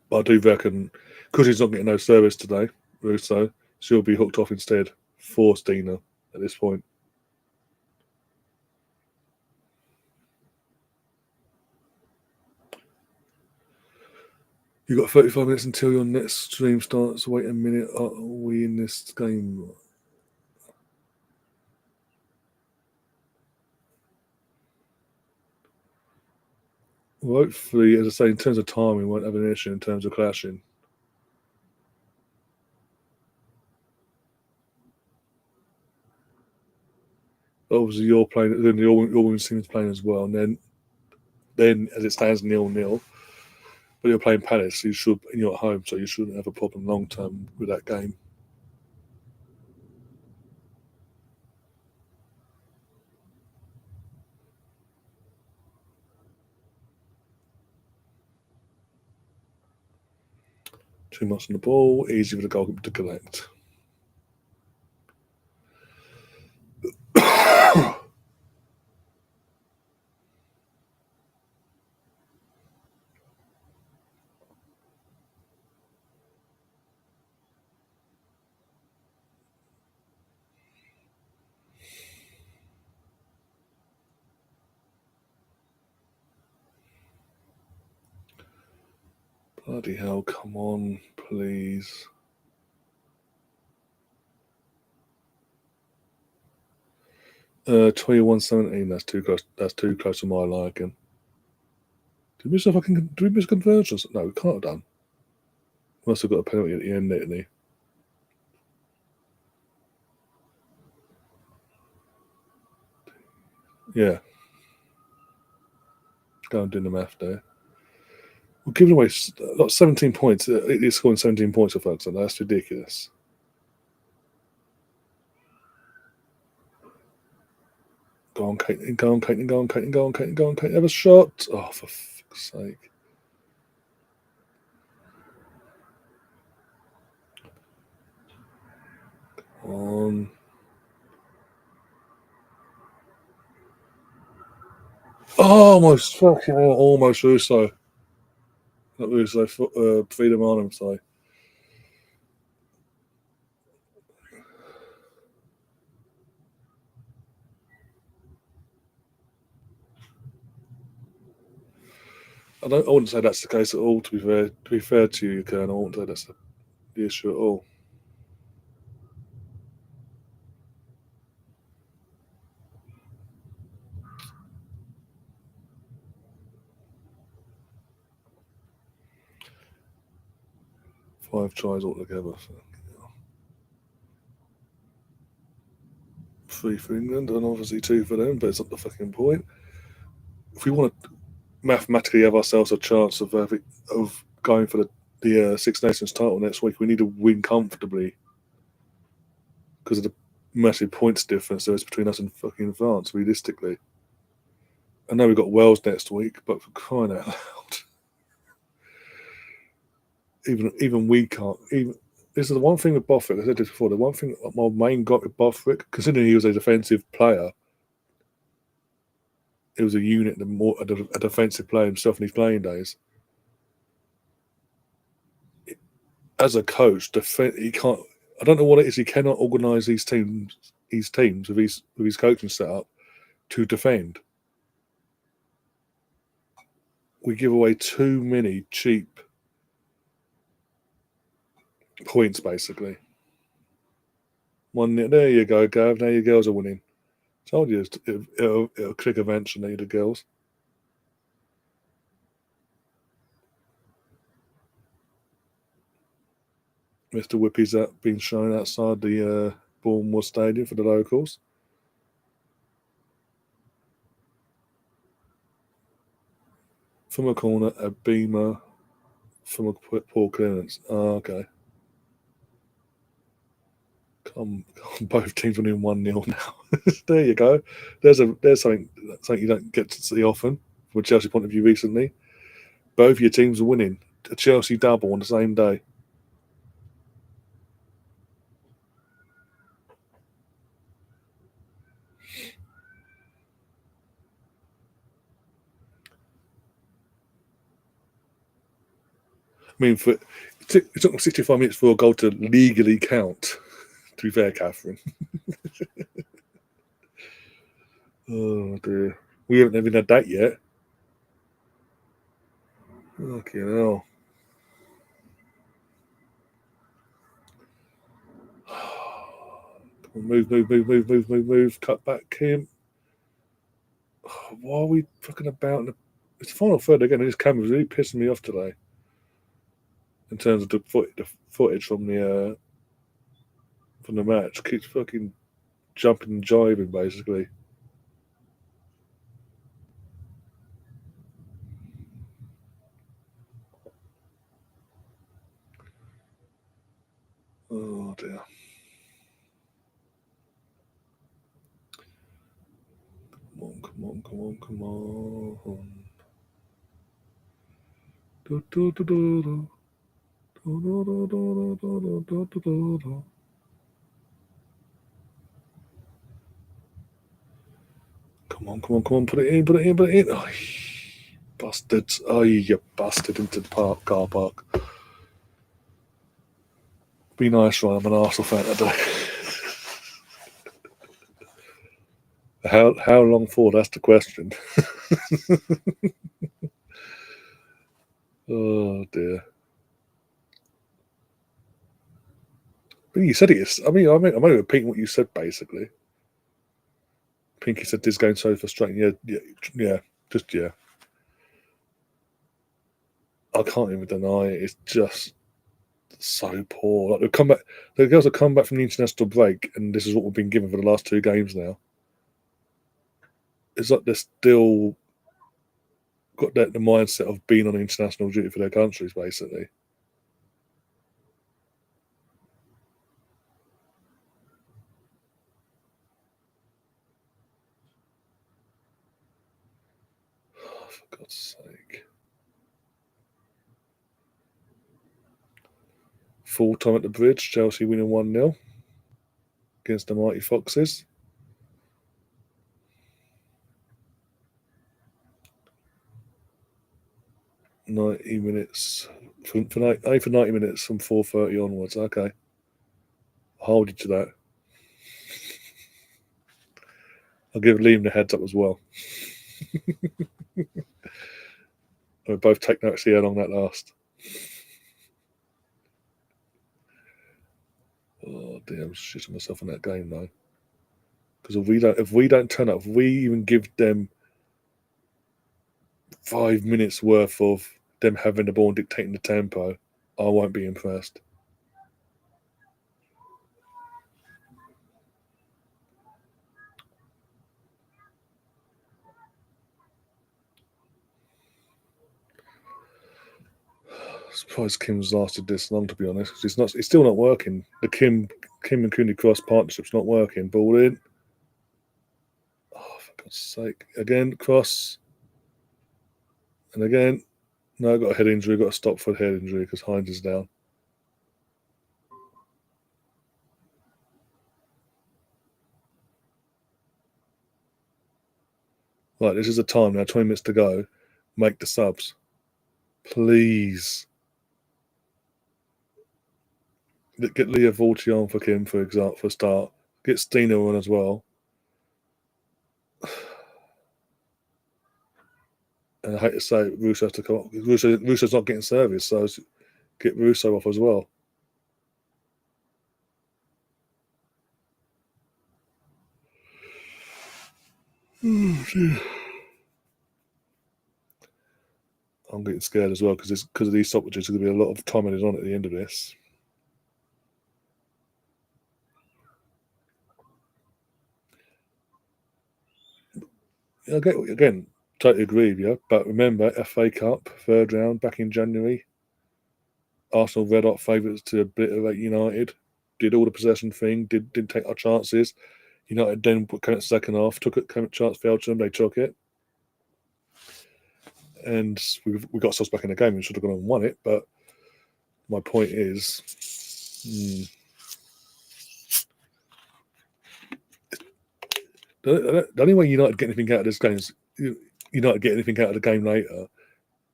But I do reckon, because he's not getting no service today, Russo, she'll be hooked off instead for Stina at this point. You've got 35 minutes until your next stream starts. Wait a minute. Are we in this game? Well, hopefully, as I say, in terms of time, we won't have an issue in terms of clashing. Obviously, you're playing, then your women's team is playing as well. And then as it stands 0-0, but you're playing Palace, and you're at home, so you shouldn't have a problem long term with that game. Too much on the ball, easy for the goalkeeper to collect. Bloody hell, come on, please. Uh, 21-17, that's too close. That's too close to my liking. Did we miss conversions? No, we can't have done. Must have got a penalty at the end, didn't he? Yeah. Go and do the math there. We're giving away 17 points. It's scoring 17 points for folks, and that's ridiculous. Go on, Caitlin, go on, Caitlin, go on, Caitlin, go on, Caitlin, go on, Caitlin. Have a shot. Oh, for fuck's sake. On. Oh, almost fucking hell, almost Russo. Not Russo, Friedemann, sorry. I wouldn't say that's the case at all. To be fair to you, Colonel, I wouldn't say that's the issue at all. Five tries altogether. So. 3 for England and obviously 2 for them, but it's not the fucking point. If we want to mathematically have ourselves a chance of going for the Six Nations title next week, we need to win comfortably because of the massive points difference there is between us and fucking France, realistically. I know we've got Wales next week, but for crying out loud, even we can't. Even this is the one thing with Bothwick. I said this before. The one thing my main got with Bothwick, considering he was a defensive player, it was a unit, a defensive player himself in his playing days. As a coach, he can't. I don't know what it is. He cannot organise these teams with his coaching setup to defend. We give away too many cheap points, basically. There you go, Gav. Now your girls are winning. Told you it'll click eventually, the girls. Mr. Whippy's being shown outside the Bournemouth Stadium for the locals. From a corner, a beamer from a poor clearance. Oh, okay. Both teams winning 1-0 now. There you go. There's something you don't get to see often from a Chelsea point of view recently. Both your teams are winning. A Chelsea double on the same day. I mean, it took 65 minutes for a goal to legally count. To be fair, Catherine. Oh dear. We haven't even had that yet. Okay, hell. Move. Cut back, Kim. Why are we fucking about? It's the final third again. This camera's really pissing me off today. In terms of the footage from the match, keeps fucking jumping and jiving, basically. Oh dear. Come on. Come on, put it in. Oh, bastards. Oh, you bastard into the car park. Be nice, Ryan. I'm an Arsenal fan today. How long for? That's the question. Oh dear. But you said it. I'm only repeating what you said, basically. Pinky said this game's so frustrating. Yeah. Just yeah. I can't even deny it. It's just so poor. Like the girls have come back from the international break, and this is what we've been given for the last 2 games now. It's like they're still got the mindset of being on international duty for their countries, basically. Oh, for God's sake. Full time at the bridge, Chelsea winning 1-0. against the Mighty Foxes. $90 for 90 minutes from 4:30 onwards. Okay, I'll hold you to that. I'll give Liam the heads up as well. We'll both take note to see how long that lasts. Oh dear, I'm shitting myself in that game though. Because if we don't turn up, if we even give them 5 minutes worth of them having the ball and dictating the tempo, I won't be impressed. I'm surprised Kim's lasted this long, to be honest. Because it's still not working. The Kim and Cooney cross partnership's not working. Ball in. Oh, for God's sake! Again, cross, and again. No, got a head injury. Got to stop for a head injury because Hines is down. Right, this is the time now. 20 minutes to go. Make the subs, please. Get Leah Watchalong for Kim, for example, for a start. Get Stina on as well. And I hate to say it, Russo has to come off. Russo's not getting service, so get Russo off as well. Oh, dear. I'm getting scared as well because of these stoppages. There's going to be a lot of time added on at the end of this. Again, totally agree with you. But remember, FA Cup, third round, back in January. Arsenal red hot favourites to obliterate United. Did all the possession thing. Didn't take our chances. United then came at second half. Took it. Came at chance, failed to them. They took it. And we got ourselves back in the game. We should have gone and won it. But my point is, the only way United get anything out of this game is United get anything out of the game later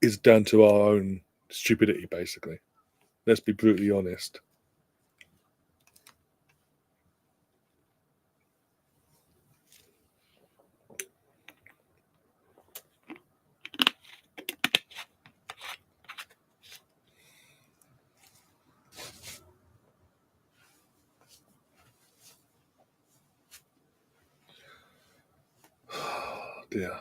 is down to our own stupidity, basically. Let's be brutally honest. Oh, dear.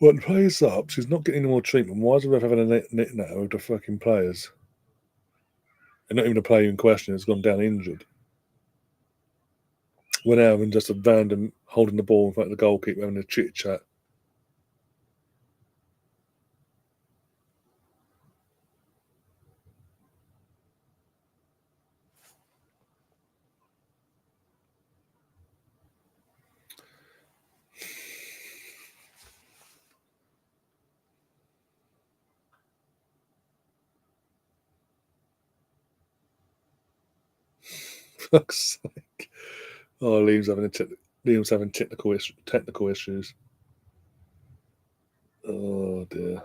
Well, the player's up. She's not getting any more treatment. Why is the ref having a net now with the fucking players? And not even the player in question has gone down injured. We're now having just a random holding the ball in front of the goalkeeper having a chit chat. Fuck's sake. Oh, Liam's having technical issues. Oh dear.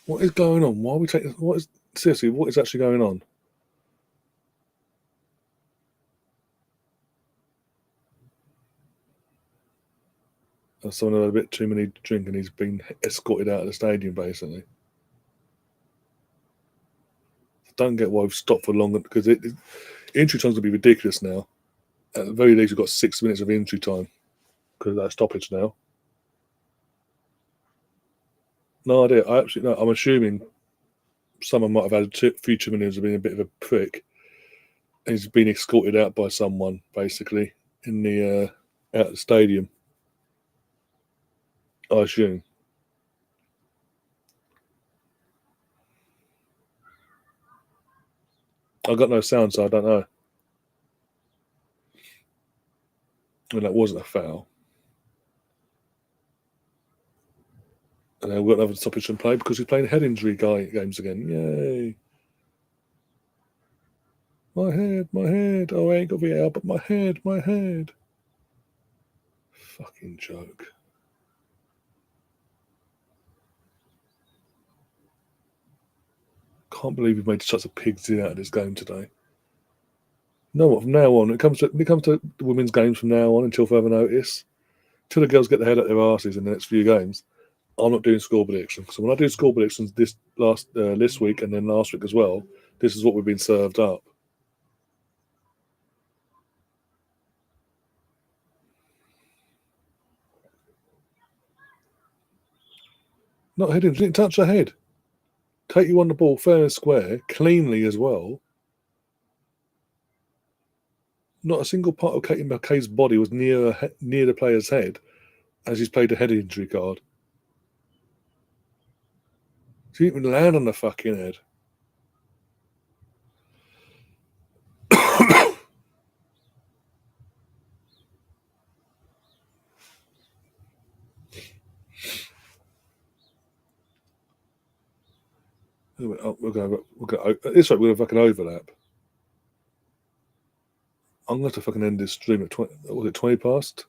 What is going on? Why are we taking? Seriously? What is actually going on? Someone had a bit too many to drink and he's been escorted out of the stadium, basically. I don't get why we've stopped for longer because injury time's going to be ridiculous now. At the very least, we've got 6 minutes of injury time because of that stoppage now. No idea. I'm assuming someone might have had a few too many of being a bit of a prick. He's been escorted out by someone, basically, in the out of the stadium. I assume. I got no sound, so I don't know. And that wasn't a foul. And then we've got another stoppage from play because he's playing head injury games again. Yay! My head, my head. Oh, I ain't got VAR, but my head, my head. Fucking joke. Can't believe we've made such a pig's ear out of this game today. No, from now on, it comes to the women's games from now on until further notice. Till the girls get their head up their arses in the next few games, I'm not doing score predictions. So when I do score predictions this week and then last week as well, this is what we've been served up. Not heading, didn't touch her head. Katie won the ball fair and square, cleanly as well. Not a single part of Katie McKay's body was near the player's head as he's played a head injury card. She didn't even land on the fucking head. We're going this way. We're going to fucking overlap. I'm going to have to fucking end this stream at 20. Was it 20 past?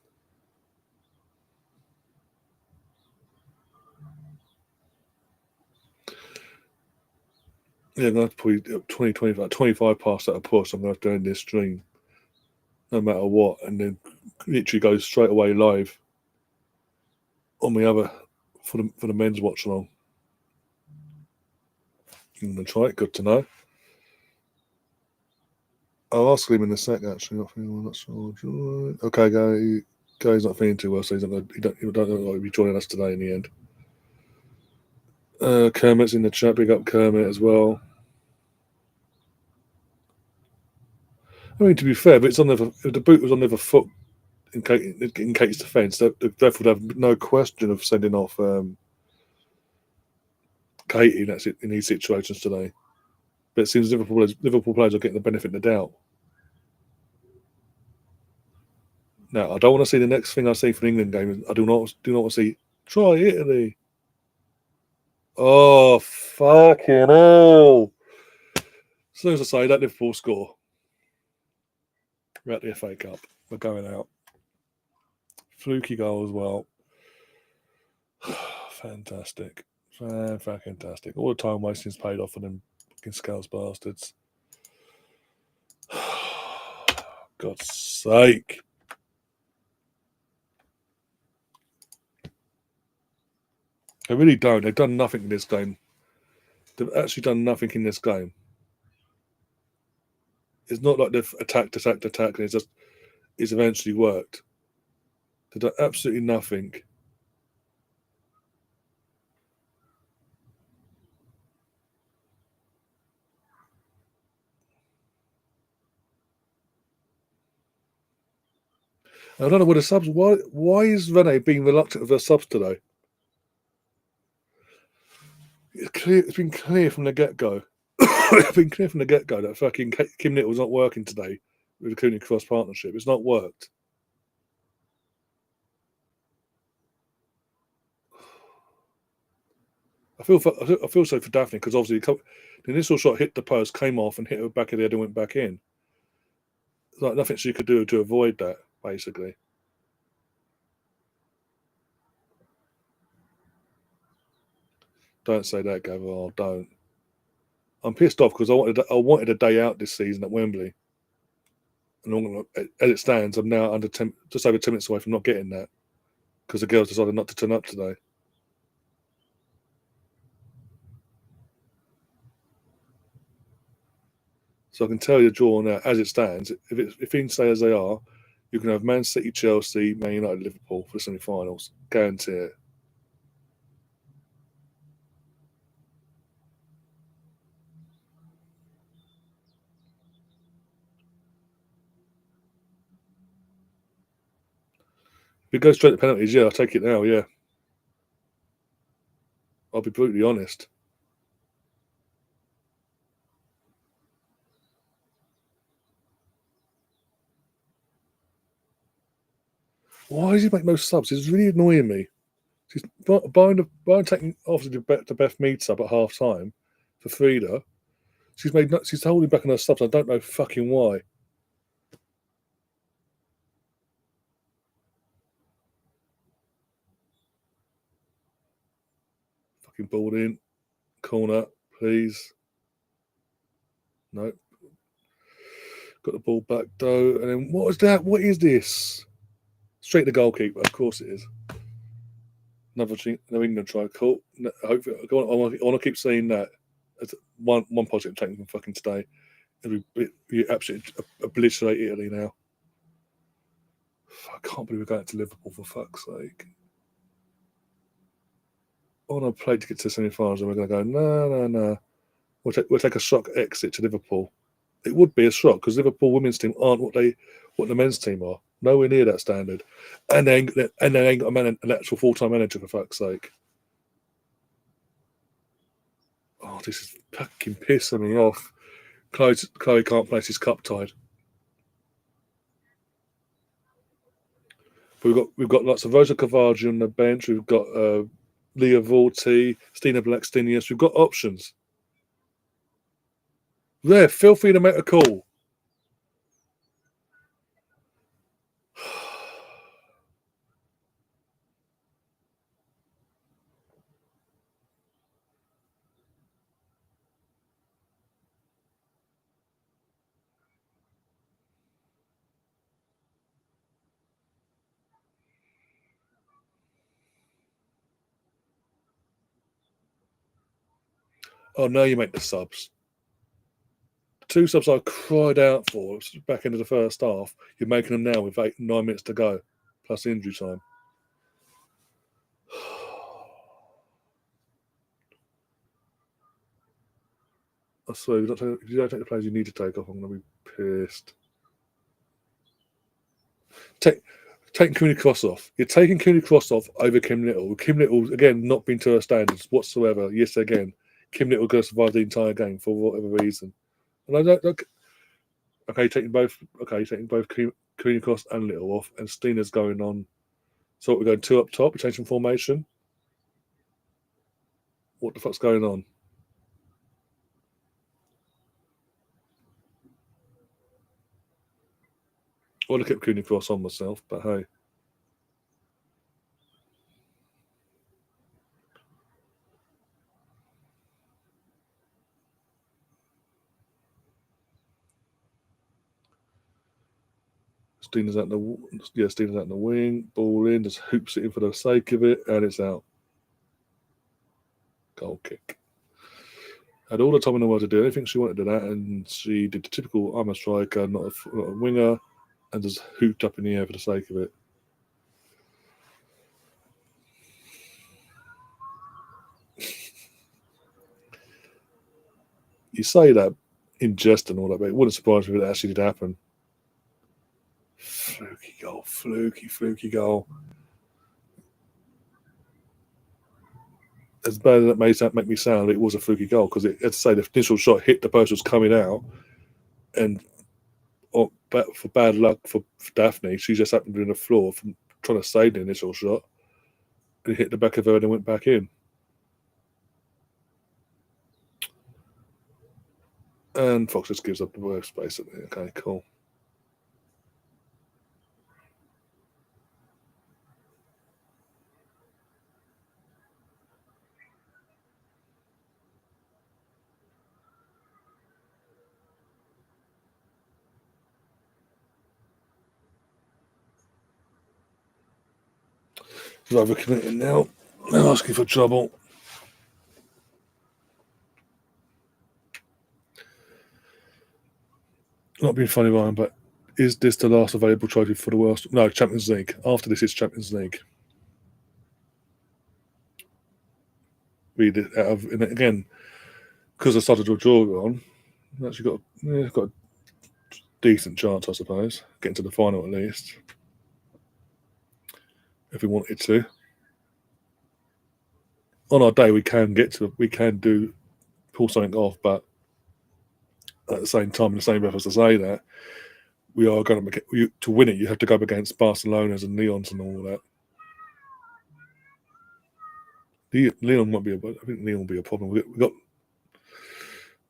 Yeah, I'm going to have to put 20, 25 past at a push. I'm going to have to end this stream no matter what, and then literally go straight away live on the other for the men's watch along. I'm going to try it. Good to know. I'll ask him in a sec. Actually, not feeling not sure. Okay, guy's not feeling too well, so he don't look like he'll be joining us today in the end. Kermit's in the chat. Big up Kermit as well. I mean, to be fair, but if the boot was on the other foot in Kate's defence, the ref would have no question of sending off Katie. That's it in these situations today. But it seems Liverpool players are getting the benefit of the doubt. Now, I don't want to see the next thing I see for the England game. I do not want to see try Italy. Oh, fucking hell. As soon as I say that, Liverpool score. We're at the FA Cup. We're going out. Fluky goal as well. Fantastic. Fantastic. All the time wasting's paid off for them fucking Scouts bastards. God's sake. They really don't. They've done nothing in this game. They've actually done nothing in this game. It's not like they've attacked, and it's eventually worked. They've done absolutely nothing. I don't know what the subs. Why is Rene being reluctant of her subs today? It's been clear from the get go. It's been clear from the get go that fucking Kim Little's not working today with the Cooney Cross partnership. It's not worked. I feel sorry for Daphne because obviously the initial shot hit the post, came off, and hit her back of the head and went back in. There's like nothing she could do to avoid that, basically. Don't say that, Gavin. Oh, don't. I'm pissed off because I wanted a day out this season at Wembley, and as it stands, I'm now just over 10 minutes away from not getting that because the girls decided not to turn up today. So I can tell you, draw now, as it stands, if things stay as they are, you can have Man City, Chelsea, Man United, Liverpool for the semi-finals. Guarantee it. If it goes straight to penalties, yeah, I'll take it now, yeah. I'll be brutally honest. Why does he make no subs? It's really annoying me. She's buying taking obviously the Beth Mead sub at half time for Frida. She's holding back on her subs. I don't know fucking why. Fucking ball in. Corner, please. No. Got the ball back though. And then what is that? What is this? Straight to goalkeeper. Of course it is. Another England try. Cool. No, hopefully, I want to keep saying that. That's one positive taken from fucking today. You absolutely obliterate Italy now. I can't believe we're going to Liverpool, for fuck's sake. On a play to get to the semi-finals, and we're going to go, no. We'll take a shock exit to Liverpool. It would be a shock because Liverpool women's team aren't what the men's team are. Nowhere near that standard. And they ain't got an actual full-time manager, for fuck's sake. Oh, this is fucking pissing me off. Chloe can't place his cup tied. But we've got lots of Rosa Cavargi on the bench. We've got Leah Vorti, Stina Blackstenius. We've got options. There, feel free to make a call. Oh, now you make the subs. 2 subs I cried out for back into the first half. You're making them now with 9 minutes to go, plus injury time. I swear, if you don't take the players you need to take off, I'm going to be pissed. Taking Cooney Cross off. You're taking Cooney Cross off over Kim Little. Kim Little, again, not been to her standards whatsoever. Yes, again. Kim Little going to survive the entire game for whatever reason. And I don't look. Okay, taking both Cooney Cross and Little off, and Stina's going on. So we're going 2 up top. We're changing formation. What the fuck's going on? I would have kept Cooney Cross on myself, but hey. Stina's out in the wing, ball in, just hoops it in for the sake of it, and it's out. Goal kick. Had all the time in the world to do anything she wanted to do that, and she did the typical I'm a striker, not a winger, and just hooped up in the air for the sake of it. You say that in jest and all that, but it wouldn't surprise me if it actually did happen. Fluky goal. As bad as that may make me sound, it was a fluky goal because, as I say, the initial shot hit the post, was coming out, and for bad luck for Daphne, she just happened to be on the floor from trying to save the initial shot. It hit the back of her and then went back in. And Fox just gives up the worst, basically. Okay, cool. He's overcommitting now. They're asking for trouble. Not being funny, Ryan, but is this the last available trophy for the World? No, Champions League. After this, it's Champions League. Read it out of, and again, because I started to draw on, actually got a decent chance, I suppose, getting to the final at least. if we wanted to. On our day, we can pull something off, but at the same time, in the same breath as to say that, we are going to win it. You have to go up against Barcelona's and Leon's and all that. Leon might be. I think Leon will be a problem. We've got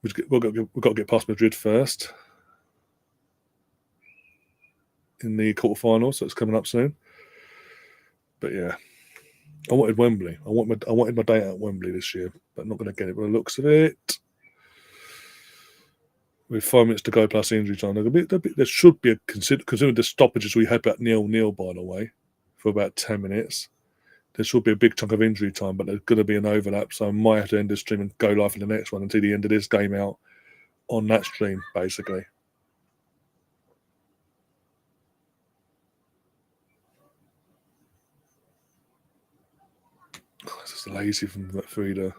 to get past Madrid first in the quarterfinals, so it's coming up soon. But yeah, I wanted Wembley. I wanted my day out at Wembley this year, but I'm not going to get it by the looks of it. With 5 minutes to go plus injury time, there should be considering the stoppages we had about 0-0, by the way, for about 10 minutes. There should be a big chunk of injury time, but there's going to be an overlap, so I might have to end the stream and go live for the next one until the end of this game out on that stream, basically. Oh, it's just lazy from that Frida.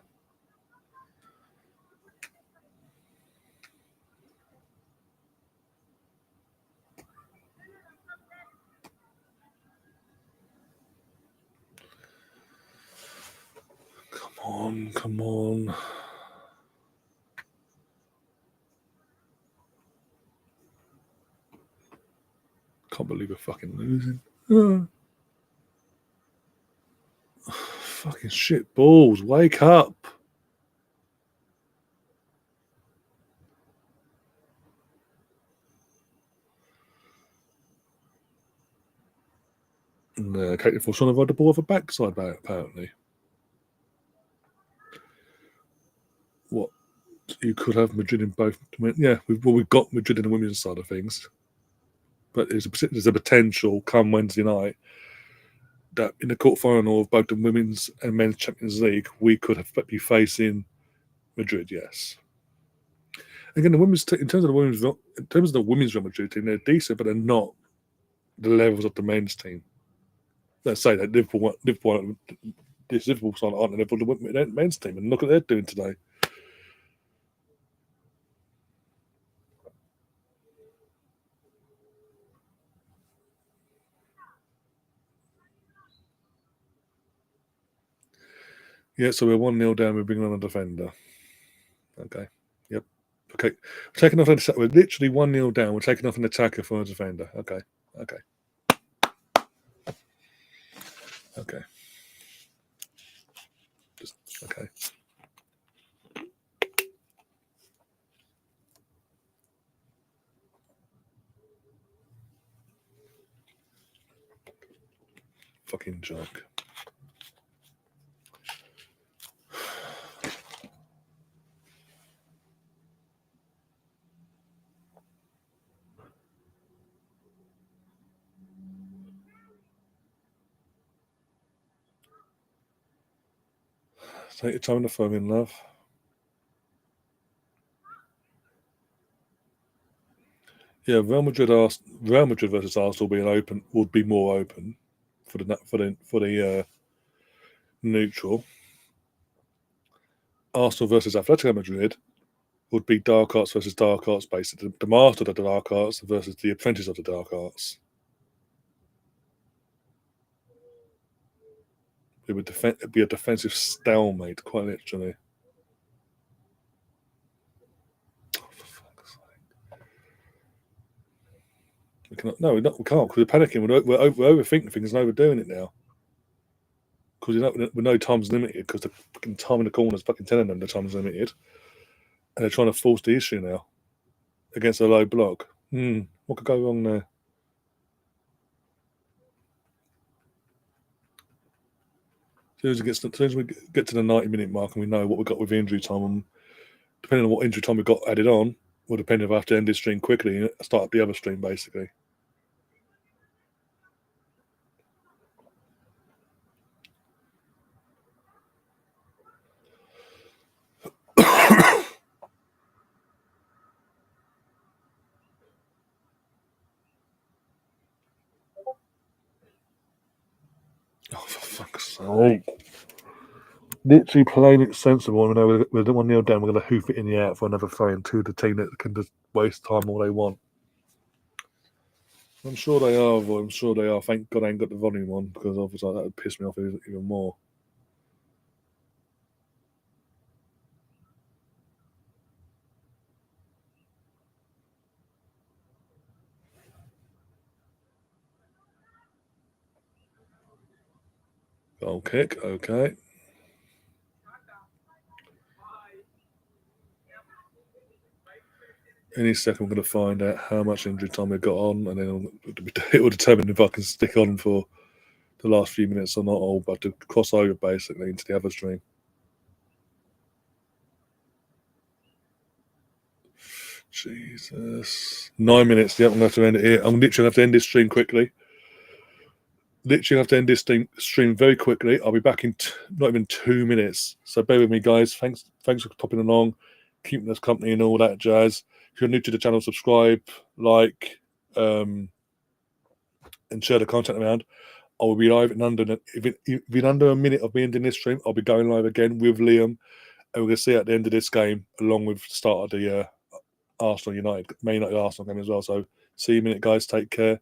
Come on. Can't believe we're fucking losing. Fucking shit balls. Wake up. And Kate Fortune have had the ball off a backside, apparently. What? You could have Madrid in both. Yeah, we've got Madrid in the women's side of things. But there's a potential come Wednesday night that in the quarterfinal of both the women's and men's Champions League, we could be facing Madrid. Yes. Again, the women's in terms of the women's Real Madrid team, they're decent, but they're not the levels of the men's team. Let's say that Liverpool side aren't the level of the men's team, and look what they're doing today. Yeah, so we're 1-0 down. We're bringing on a defender. Okay. Yep. Okay. We're literally 1-0 down. We're taking off an attacker for a defender. Okay. Okay. Fucking joke. Take your time to phone in, love. Yeah, Real Madrid versus Arsenal would be more open for the neutral. Arsenal versus Atletico Madrid would be dark arts versus dark arts, basically the master of the dark arts versus the apprentice of the dark arts. It would be a defensive stalemate, quite literally. Oh, for fuck's sake. We can't because we're panicking. We're overthinking things and overdoing it now. Because we know time's limited because the fucking time in the corner is fucking telling them the time's limited. And they're trying to force the issue now against a low block. What could go wrong there? As soon as we get to the 90-minute mark and we know what we've got with injury time, and depending on what injury time we've got added on, will depend if I have to end this stream quickly and start up the other stream, basically. Oh, for fuck's sake. Literally playing it sensible. We know we're 1-0 down. We're going to hoof it in the air for another throw into the team that can just waste time all they want. I'm sure they are, boy. I'm sure they are. Thank God I ain't got the volume on, because obviously that would piss me off even more. Goal kick, okay. Any second, we're going to find out how much injury time we've got on, and then it will determine if I can stick on for the last few minutes or not, or but to cross over basically into the other stream. Jesus. 9 minutes. Yep, I'm going to have to end it here. I'm literally going to have to end this stream quickly. Literally have to end this stream very quickly. I'll be back in not even 2 minutes. So bear with me, guys. Thanks for popping along, keeping us company and all that jazz. If you're new to the channel, subscribe, like, and share the content around. I will be live in under a minute of me ending this stream. I'll be going live again with Liam, and we're going to see at the end of this game, along with the start of the Arsenal United, Man United Arsenal game as well. So see you in a minute, guys. Take care.